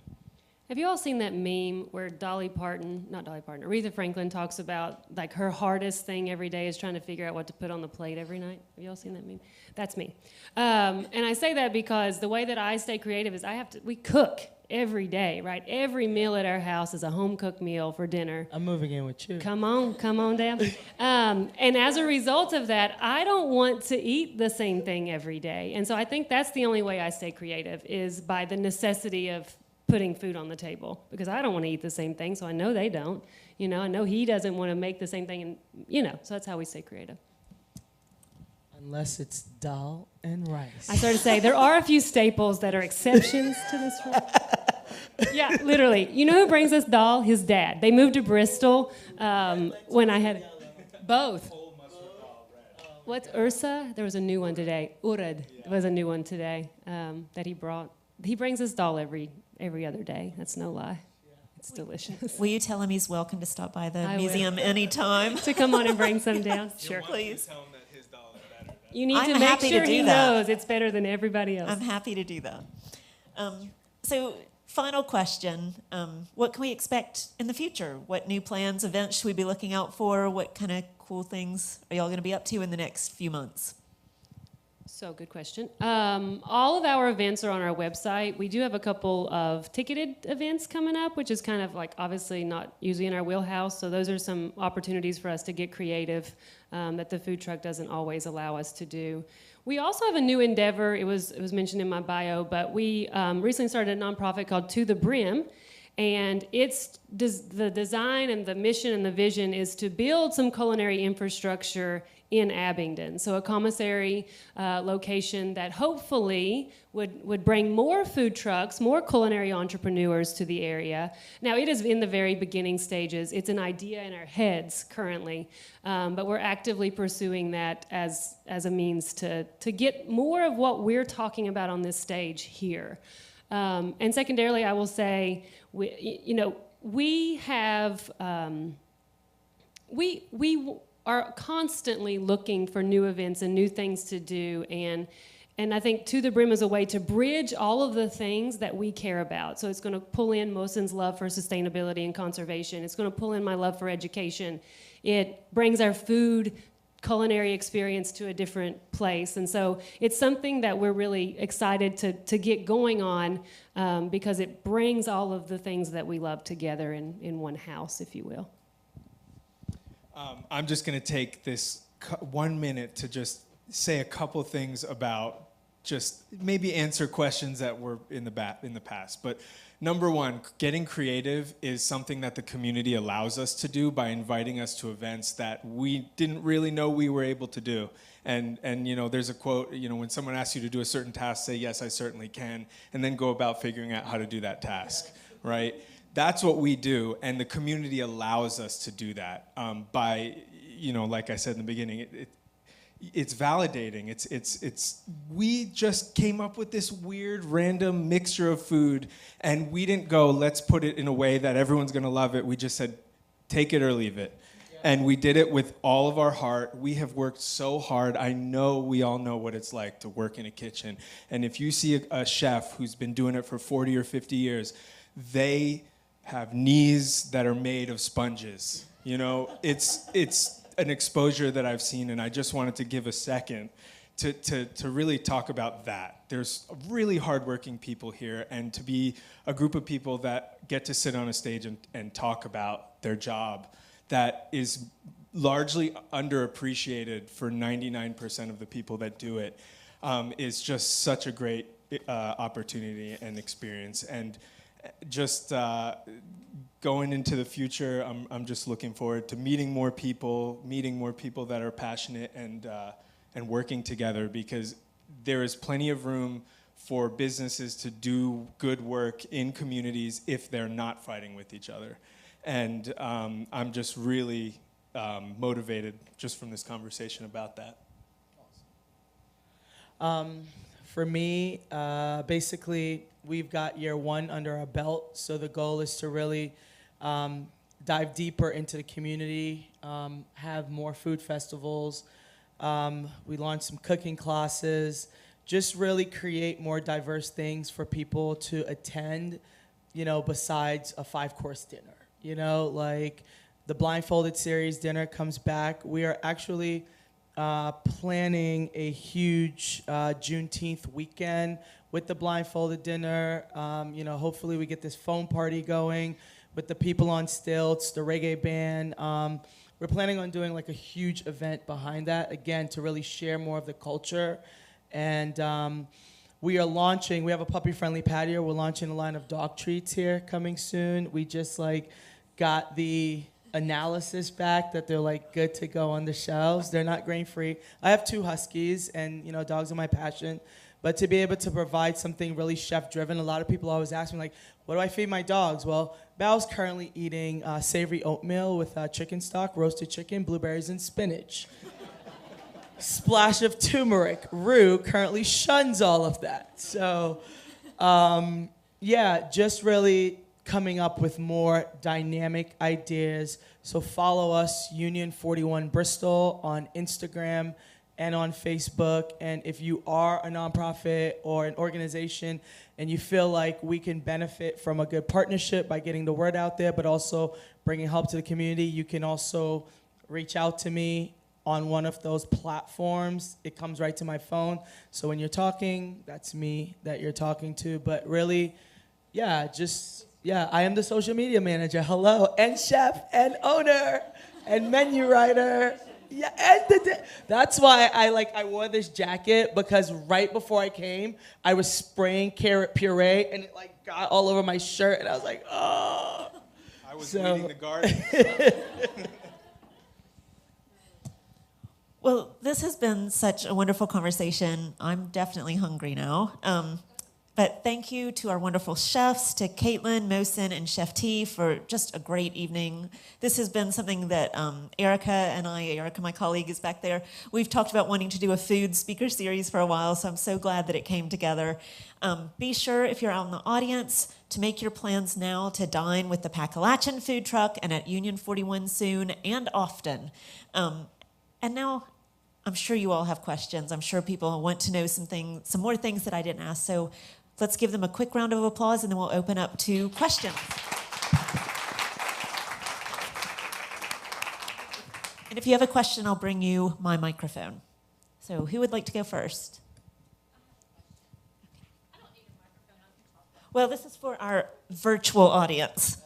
Have you all seen that meme where Aretha Franklin talks about like her hardest thing every day is trying to figure out what to put on the plate every night? Have you all seen that meme? That's me. And I say that because the way that I stay creative is we cook every day, right? Every meal at our house is a home-cooked meal for dinner. I'm moving in with you. Come on down. And as a result of that, I don't want to eat the same thing every day. And so I think that's the only way I stay creative is by the necessity of putting food on the table, because I don't want to eat the same thing, so I know they don't. You know, I know he doesn't want to make the same thing, and so that's how we stay creative. Unless it's dal and rice. I started to say there are a few staples that are exceptions to this rule. Yeah, literally. You know who brings us dal? His dad. They moved to Bristol when I had both. What's Ursa? There was a new one today. Urad was a new one today that he brought. He brings us dal every other day. That's no lie. It's delicious. Will you tell him he's welcome to stop by the I museum anytime? To come on and bring some down? Sure. Please. You need I'm to make happy to sure do he that. knows it's better than everybody else. I'm happy to do that. So, final question. What can we expect in the future? What new plans, events should we be looking out for? What kind of cool things are y'all going to be up to in the next few months? So, good question. All of our events are on our website. We do have a couple of ticketed events coming up, which is kind of like obviously not usually in our wheelhouse. So those are some opportunities for us to get creative that the food truck doesn't always allow us to do. We also have a new endeavor. It was mentioned in my bio, but we recently started a nonprofit called To the Brim. And the design and the mission and the vision is to build some culinary infrastructure in Abingdon. So a commissary location that hopefully would bring more food trucks, more culinary entrepreneurs to the area. Now, it is in the very beginning stages. It's an idea in our heads currently, but we're actively pursuing that as a means to get more of what we're talking about on this stage here. And secondarily, I will say, we have we are constantly looking for new events and new things to do, and I think To the Brim is a way to bridge all of the things that we care about. So it's going to pull in Mohsen's love for sustainability and conservation. It's going to pull in my love for education. It brings our food culinary experience to a different place. And so it's something that we're really excited to get going on because it brings all of the things that we love together in one house, if you will. I'm just going to take this 1 minute to just say a couple things about just maybe answer questions that were in the past. But number one, getting creative is something that the community allows us to do by inviting us to events that we didn't really know we were able to do. And there's a quote, when someone asks you to do a certain task, say, yes, I certainly can, and then go about figuring out how to do that task, right? That's what we do, and the community allows us to do that by, like I said in the beginning, it's validating. It's we just came up with this weird random mixture of food, and we didn't go, let's put it in a way that everyone's gonna love it. We just said, take it or leave it. Yeah. And we did it with all of our heart. We have worked so hard. I know we all know what it's like to work in a kitchen. And if you see a chef who's been doing it for 40 or 50 years, they have knees that are made of sponges. It's an exposure that I've seen, and I just wanted to give a second to really talk about that. There's really hardworking people here, and to be a group of people that get to sit on a stage and talk about their job that is largely underappreciated for 99% of the people that do it is just such a great opportunity and experience. And just going into the future, I'm just looking forward to meeting more people that are passionate and working together, because there is plenty of room for businesses to do good work in communities if they're not fighting with each other. And I'm just really motivated just from this conversation about that. For me, basically, we've got year one under our belt, so the goal is to really dive deeper into the community, have more food festivals. We launched some cooking classes, just really create more diverse things for people to attend, besides a 5-course dinner. Like the Blindfolded series dinner comes back. We are actually planning a huge Juneteenth weekend with the Blindfolded dinner. Hopefully we get this foam party going with the people on stilts, the reggae band. We're planning on doing like a huge event behind that, again, to really share more of the culture. And we have a puppy-friendly patio. We're launching a line of dog treats here coming soon. We just got the analysis back that they're good to go on the shelves. They're not grain-free. I have 2 huskies, and dogs are my passion. But to be able to provide something really chef-driven, a lot of people always ask me, what do I feed my dogs? Well, Bal's currently eating savory oatmeal with chicken stock, roasted chicken, blueberries, and spinach. Splash of turmeric. Rue currently shuns all of that. So, just really coming up with more dynamic ideas. So follow us, Union 41 Bristol, on Instagram and on Facebook. And if you are a nonprofit or an organization and you feel like we can benefit from a good partnership by getting the word out there, but also bringing help to the community, you can also reach out to me on one of those platforms. It comes right to my phone. So when you're talking, that's me that you're talking to. But really, I am the social media manager. Hello, and chef, and owner, and menu writer. Yeah, and that's why I wore this jacket, because right before I came, I was spraying carrot puree, and it got all over my shirt, and I was like, oh. I was weeding the garden. Well, this has been such a wonderful conversation. I'm definitely hungry now. But thank you to our wonderful chefs, to Caitlin, Mohsen, and Chef T for just a great evening. This has been something that Erica, my colleague, is back there. We've talked about wanting to do a food speaker series for a while, so I'm so glad that it came together. Be sure, if you're out in the audience, to make your plans now to dine with the Packalachin food truck and at Union 41 soon and often. And now, I'm sure you all have questions. I'm sure people want to know some more things that I didn't ask. So let's give them a quick round of applause, and then we'll open up to questions. And if you have a question, I'll bring you my microphone. So who would like to go first? I don't need a microphone. Well, this is for our virtual audience.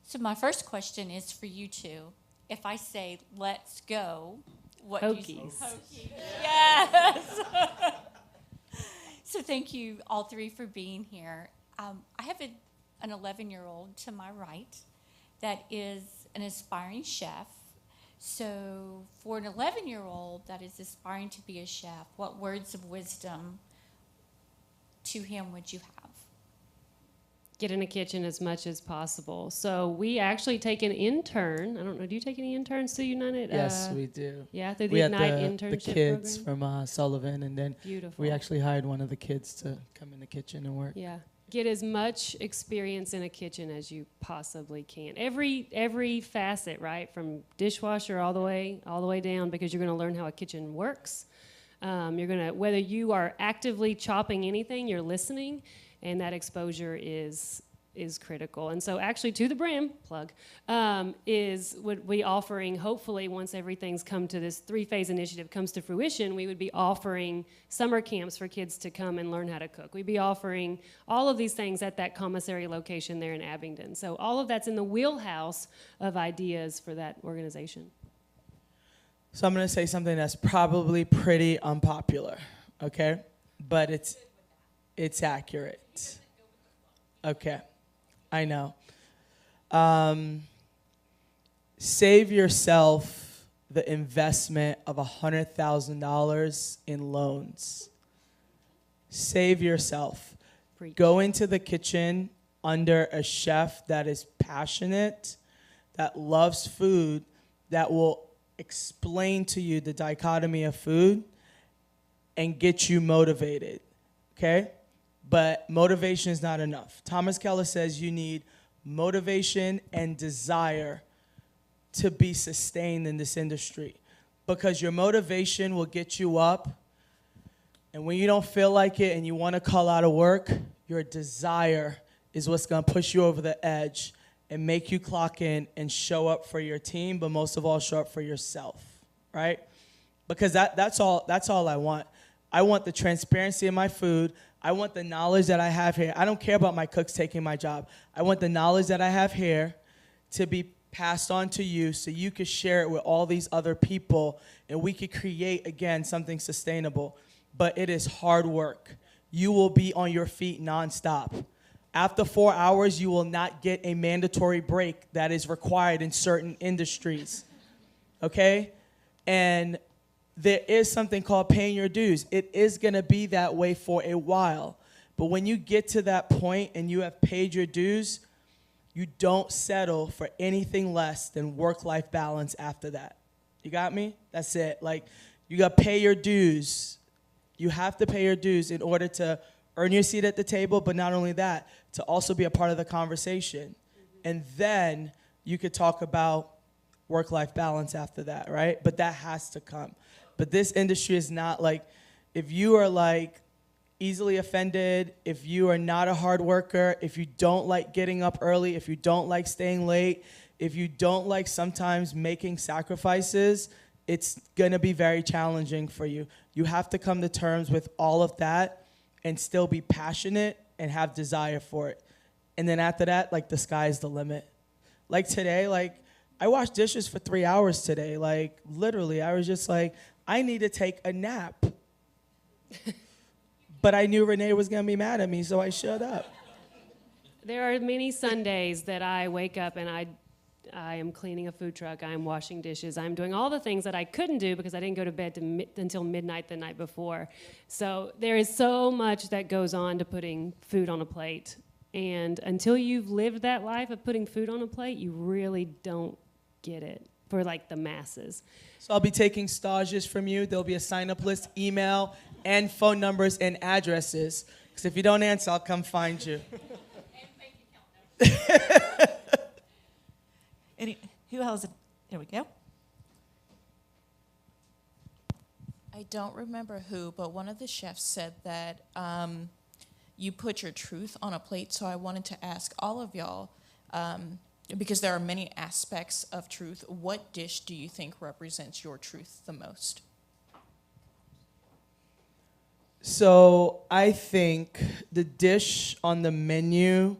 So my first question is for you two. If I say, let's go, what Hokies. do you say? Hokies. Yes. So thank you all three for being here. I have an 11-year-old to my right that is an aspiring chef. So for an 11-year-old that is aspiring to be a chef, what words of wisdom to him would you have? Get in the kitchen as much as possible. So we actually take an intern. I don't know, do you take any interns through United? Yes, we do. Yeah, through the We had Ignite the internship kids program. from Sullivan, and then Beautiful. we actually hired one of the kids to come in the kitchen and work. Yeah. Get as much experience in a kitchen as you possibly can. Every facet, right? From dishwasher all the way down, because you're going to learn how a kitchen works. You're going to, whether you are actively chopping anything, you're listening, and that exposure is critical. And so actually, to the brim, plug, is what we offering, hopefully, once everything's come to this 3-phase initiative comes to fruition, we would be offering summer camps for kids to come and learn how to cook. We'd be offering all of these things at that commissary location there in Abingdon. So all of that's in the wheelhouse of ideas for that organization. So I'm going to say something that's probably pretty unpopular, okay? But it's accurate. Okay, I know. Save yourself the investment of $100,000 in loans. Save yourself. Preach. Go into the kitchen under a chef that is passionate, that loves food, that will explain to you the dichotomy of food and get you motivated, okay? But motivation is not enough. Thomas Keller says you need motivation and desire to be sustained in this industry, because your motivation will get you up, and when you don't feel like it and you want to call out of work, your desire is what's going to push you over the edge and make you clock in and show up for your team, but most of all, show up for yourself, right? Because that's all I want. I want the transparency in my food. I want the knowledge that I have here. I don't care about my cooks taking my job. I want the knowledge that I have here to be passed on to you so you could share it with all these other people and we could create, again, something sustainable. But it is hard work. You will be on your feet nonstop. After 4 hours, you will not get a mandatory break that is required in certain industries, okay? And there is something called paying your dues. It is gonna be that way for a while. But when you get to that point and you have paid your dues, you don't settle for anything less than work-life balance after that. You got me? That's it. Like, you gotta pay your dues. You have to pay your dues in order to earn your seat at the table, but not only that, to also be a part of the conversation. And then you could talk about work-life balance after that, right? But that has to come. But this industry is not like, if you are like easily offended, if you are not a hard worker, if you don't like getting up early, if you don't like staying late, if you don't like sometimes making sacrifices, it's gonna be very challenging for you. You have to come to terms with all of that and still be passionate and have desire for it. And then after that, like, the sky's the limit. Like today, like, I washed dishes for 3 hours today. Like, literally, I was just like, I need to take a nap. But I knew Renee was gonna be mad at me, so I shut up. There are many Sundays that I wake up and I am cleaning a food truck, I'm washing dishes, I'm doing all the things that I couldn't do because I didn't go to bed until midnight the night before. So there is so much that goes on to putting food on a plate. And until you've lived that life of putting food on a plate, you really don't get it for like the masses. So I'll be taking stages from you. There'll be a sign-up list, email, and phone numbers and addresses. Because if you don't answer, I'll come find you. Who else? There we go. I don't remember who, but one of the chefs said that you put your truth on a plate. So I wanted to ask all of y'all, because there are many aspects of truth, what dish do you think represents your truth the most? So I think the dish on the menu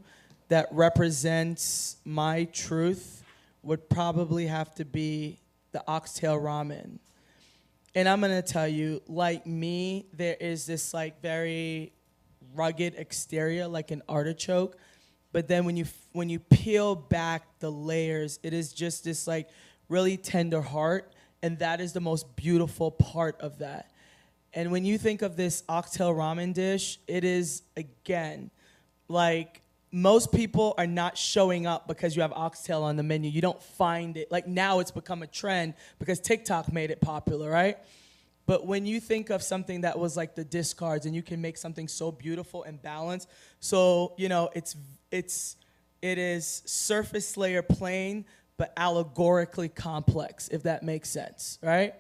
that represents my truth would probably have to be the oxtail ramen. And I'm gonna tell you, like me, there is this like very rugged exterior, like an artichoke, but then when you peel back the layers, it is just this like really tender heart, and that is the most beautiful part of that. And when you think of this oxtail ramen dish, it is, again, like, most people are not showing up because you have oxtail on the menu. You don't find it. Like, now it's become a trend because TikTok made it popular, right? But when you think of something that was like the discards and you can make something so beautiful and balanced, so, you know, it is surface layer plain, but allegorically complex, if that makes sense, right?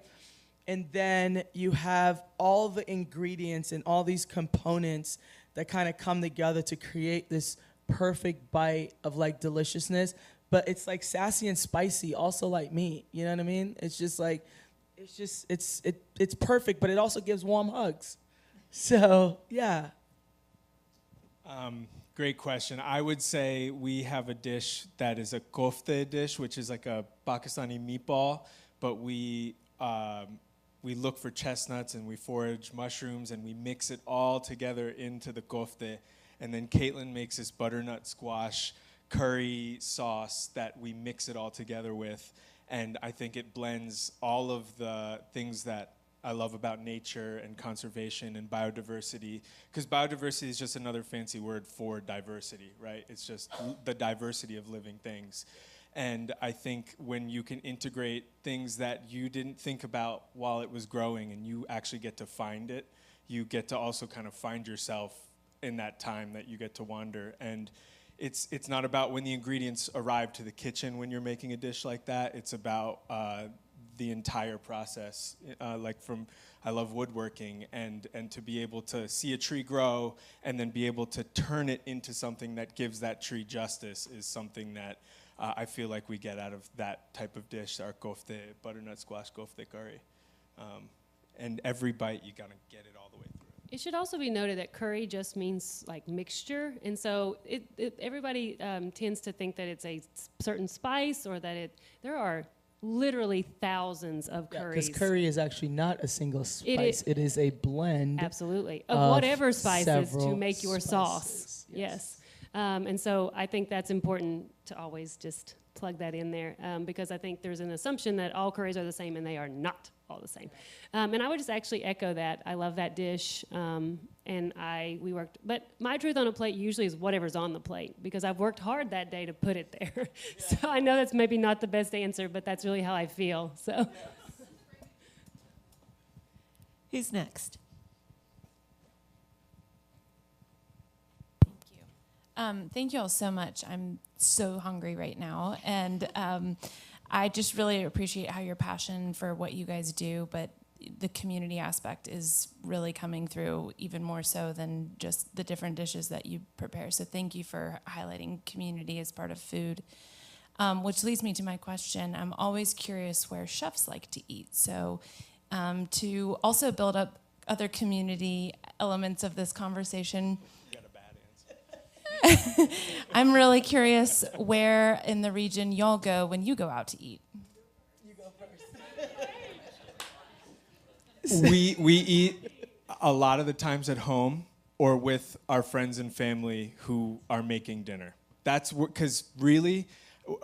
And then you have all the ingredients and all these components that kind of come together to create this perfect bite of like deliciousness, but it's like sassy and spicy, also like meat. You know what I mean? It's just like, it's perfect, but it also gives warm hugs. So yeah. Great question. I would say we have a dish that is a kofte dish, which is like a Pakistani meatball, but we look for chestnuts and we forage mushrooms and we mix it all together into the kofte. And then Caitlin makes this butternut squash curry sauce that we mix it all together with. And I think it blends all of the things that I love about nature and conservation and biodiversity. Because biodiversity is just another fancy word for diversity, right? It's just the diversity of living things. And I think when you can integrate things that you didn't think about while it was growing and you actually get to find it, you get to also kind of find yourself in that time that you get to wander. And it's not about when the ingredients arrive to the kitchen when you're making a dish like that. It's about the entire process. I love woodworking, and to be able to see a tree grow and then be able to turn it into something that gives that tree justice is something that I feel like we get out of that type of dish, our kofte, butternut squash kofte curry. And every bite, you gotta get it all the way through. It should also be noted that curry just means like mixture, and so everybody tends to think that it's a certain spice or that there are literally thousands of curries. Because curry is actually not a single spice. It is a blend. Absolutely. Of whatever spices to make your spices. Sauce. Yes. And so I think that's important to always just plug that in there because I think there's an assumption that all curries are the same, and they are not all the same. And I would just actually echo that. I love that dish. We worked, but my truth on a plate usually is whatever's on the plate because I've worked hard that day to put it there. So I know that's maybe not the best answer, but that's really how I feel. So. Who's next? Thank you all so much. I'm so hungry right now. And I just really appreciate how your passion for what you guys do, but the community aspect is really coming through even more so than just the different dishes that you prepare. So thank you for highlighting community as part of food, which leads me to my question. I'm always curious where chefs like to eat. So to also build up other community elements of this conversation, I'm really curious where in the region y'all go when you go out to eat. You go first. We eat a lot of the times at home or with our friends and family who are making dinner. That's because really,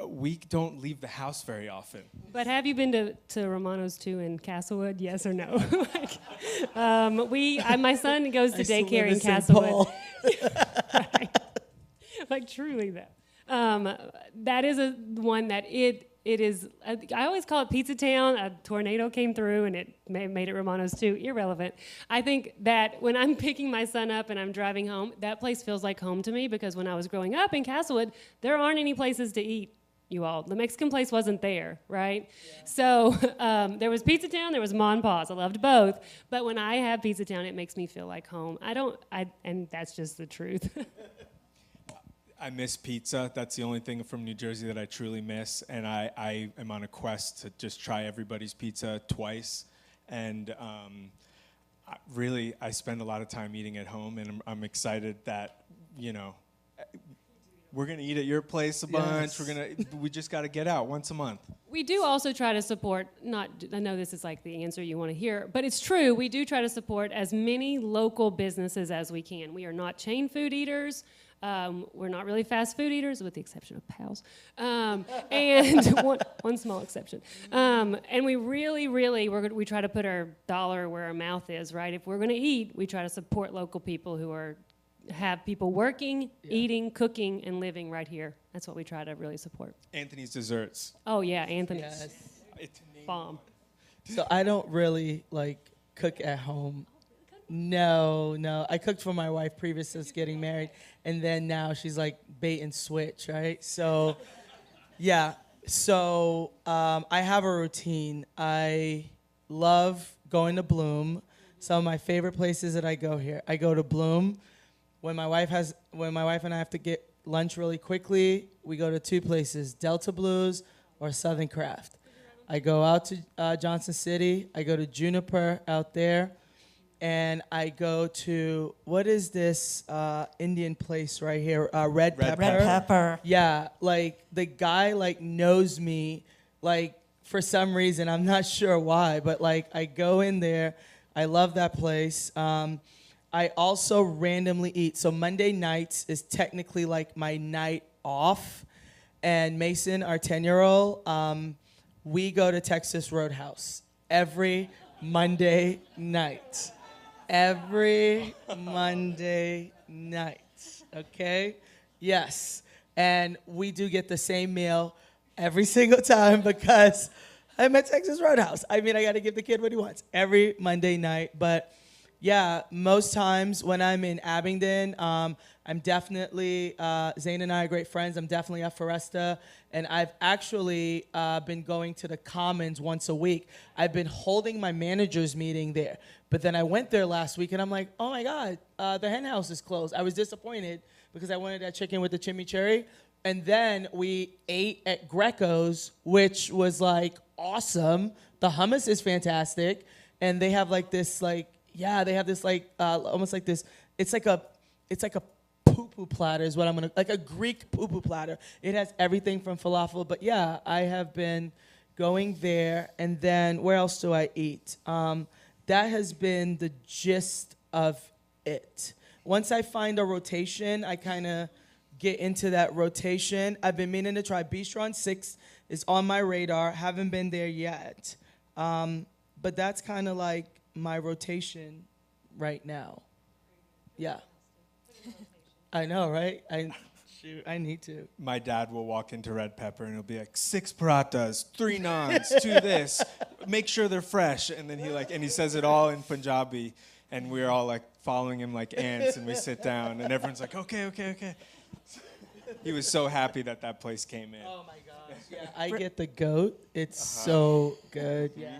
we don't leave the house very often. But have you been to Romano's too in Castlewood? Yes or no? My son goes to daycare in Castlewood. Right. Like truly though. That is one that it is, I always call it Pizza Town. A tornado came through and it made it Romano's too. Irrelevant. I think that when I'm picking my son up and I'm driving home, that place feels like home to me because when I was growing up in Castlewood, there aren't any places to eat, you all. The Mexican place wasn't there, right? Yeah. So there was Pizza Town, there was Ma and Pa's. I loved both. But when I have Pizza Town, it makes me feel like home. And that's just the truth. I miss pizza. That's the only thing from New Jersey that I truly miss. And I am on a quest to just try everybody's pizza twice. And I spend a lot of time eating at home, and I'm excited that, we're going to eat at your place a bunch. Yes. We just got to get out once a month. We do also try to support, I know this is like the answer you want to hear, but it's true. We do try to support as many local businesses as we can. We are not chain food eaters. We're not really fast food eaters, with the exception of Pal's, and one small exception. And we really, we try to put our dollar where our mouth is, right? If we're going to eat, we try to support local people who have people working, eating, cooking, and living right here. That's what we try to really support. Anthony's Desserts. Oh yeah, Anthony's. Yes. Bomb. So I don't really cook at home. No. I cooked for my wife previous to us getting married, and then now she's like bait and switch, right? So, yeah. So I have a routine. I love going to Bloom. Some of my favorite places that I go to Bloom. When my wife and I have to get lunch really quickly, we go to two places: Delta Blues or Southern Craft. I go out to Johnson City. I go to Juniper out there. And I go to, what is this Indian place right here? Red Pepper. Red Pepper. Yeah, the guy knows me, for some reason. I'm not sure why, but I go in there. I love that place. I also randomly eat. So Monday nights is technically my night off. And Mason, our 10-year-old, we go to Texas Roadhouse every Monday night. Every Monday night, okay? Yes. And we do get the same meal every single time because I'm at Texas Roadhouse. I mean, I got to give the kid what he wants every Monday night. But yeah, most times when I'm in Abingdon, I'm definitely, Zane and I are great friends. I'm definitely at Foresta. And I've actually been going to the Commons once a week. I've been holding my manager's meeting there. But then I went there last week and I'm like, oh my God, the hen house is closed. I was disappointed because I wanted that chicken with the chimichurri. And then we ate at Greco's, which was like awesome. The hummus is fantastic. And they have like this almost like this, it's like a poo-poo platter is what I'm gonna, like a Greek poo-poo platter. It has everything from falafel, but yeah, I have been going there. And then where else do I eat? That has been the gist of it. Once I find a rotation, I kind of get into that rotation. I've been meaning to try Bistro on 6th is on my radar. Haven't been there yet. But that's kind of like my rotation right now. Yeah. I know, right? I need to. My dad will walk into Red Pepper and he'll be like, 6 parathas, 3 naans, 2 this, make sure they're fresh. And then he says it all in Punjabi, and we're all like following him like ants, and we sit down, and everyone's like, okay. He was so happy that place came in. Oh my gosh, yeah. I get the goat. It's so good, yeah.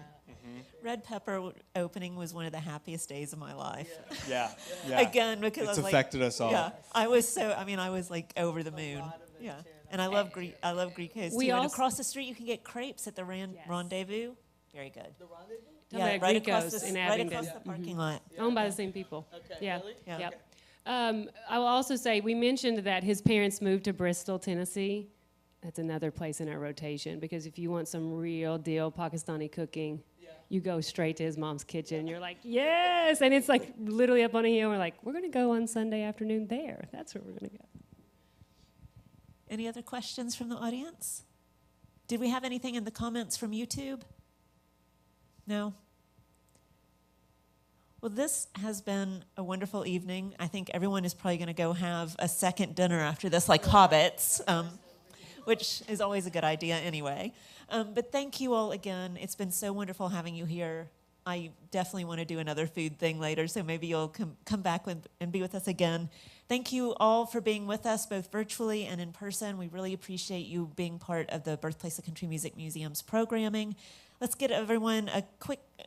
Red Pepper opening was one of the happiest days of my life. Yeah. Again, because it's I was affected like, us all. Yeah, I was like over the moon. Yeah, and I love Greekos too. And across the street, you can get crepes at the Rendezvous. Very good. The Rendezvous? Yeah, About right across Greekos in right Abingdon. across the parking lot. Owned by the same people. Okay. Yeah. Really? Yeah. Yep. I will also say we mentioned that his parents moved to Bristol, Tennessee. That's another place in our rotation, because if you want some real deal Pakistani cooking, you go straight to his mom's kitchen. You're like, yes! And it's like literally up on a hill. We're like, we're going to go on Sunday afternoon there. That's where we're going to go. Any other questions from the audience? Did we have anything in the comments from YouTube? No? Well, this has been a wonderful evening. I think everyone is probably going to go have a second dinner after this, like hobbits, which is always a good idea anyway. But thank you all again. It's been so wonderful having you here. I definitely want to do another food thing later, so maybe you'll come back and be with us again. Thank you all for being with us, both virtually and in person. We really appreciate you being part of the Birthplace of Country Music Museum's programming. Let's get everyone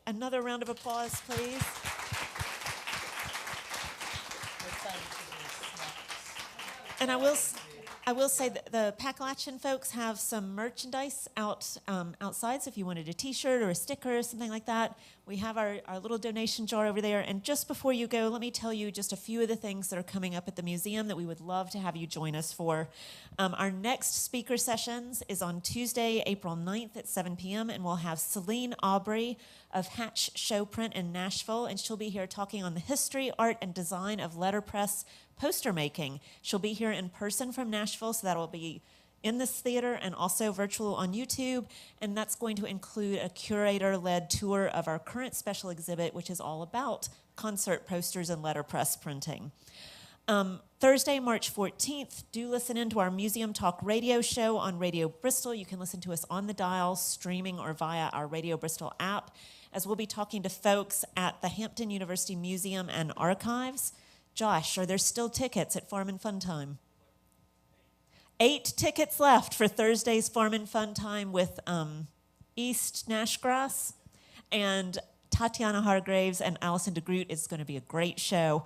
another round of applause, please. And I will say that the Pakalachen folks have some merchandise outside, so if you wanted a T-shirt or a sticker or something like that, we have our little donation jar over there. And just before you go, let me tell you just a few of the things that are coming up at the museum that we would love to have you join us for. Our next speaker sessions is on Tuesday, April 9th at 7 p.m., and we'll have Celine Aubrey of Hatch Showprint in Nashville, and she'll be here talking on the history, art, and design of letterpress poster making. She'll be here in person from Nashville, so that'll be in this theater and also virtual on YouTube, and that's going to include a curator-led tour of our current special exhibit, which is all about concert posters and letterpress printing. Thursday, March 14th, do listen in to our Museum Talk radio show on Radio Bristol. You can listen to us on the dial, streaming, or via our Radio Bristol app, as we'll be talking to folks at the Hampton University Museum and Archives. Josh, are there still tickets at Farm and Fun Time? 8 tickets left for Thursday's Farm and Fun Time with East Nashgrass and Tatiana Hargraves and Allison DeGroot. It's going to be a great show.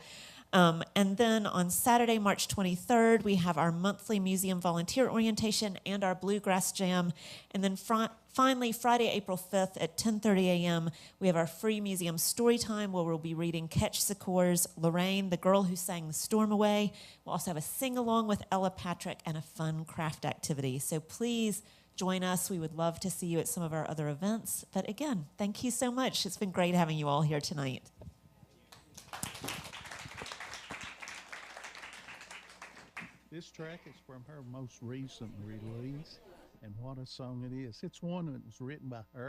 And then on Saturday, March 23rd, we have our monthly museum volunteer orientation and our Bluegrass Jam. And then finally, Friday, April 5th at 10:30 a.m., we have our free museum story time where we'll be reading Ketch Secor's Lorraine, the Girl Who Sang the Storm Away. We'll also have a sing-along with Ella Patrick and a fun craft activity. So please join us. We would love to see you at some of our other events. But again, thank you so much. It's been great having you all here tonight. This track is from her most recent release, and what a song it is. It's one that was written by her.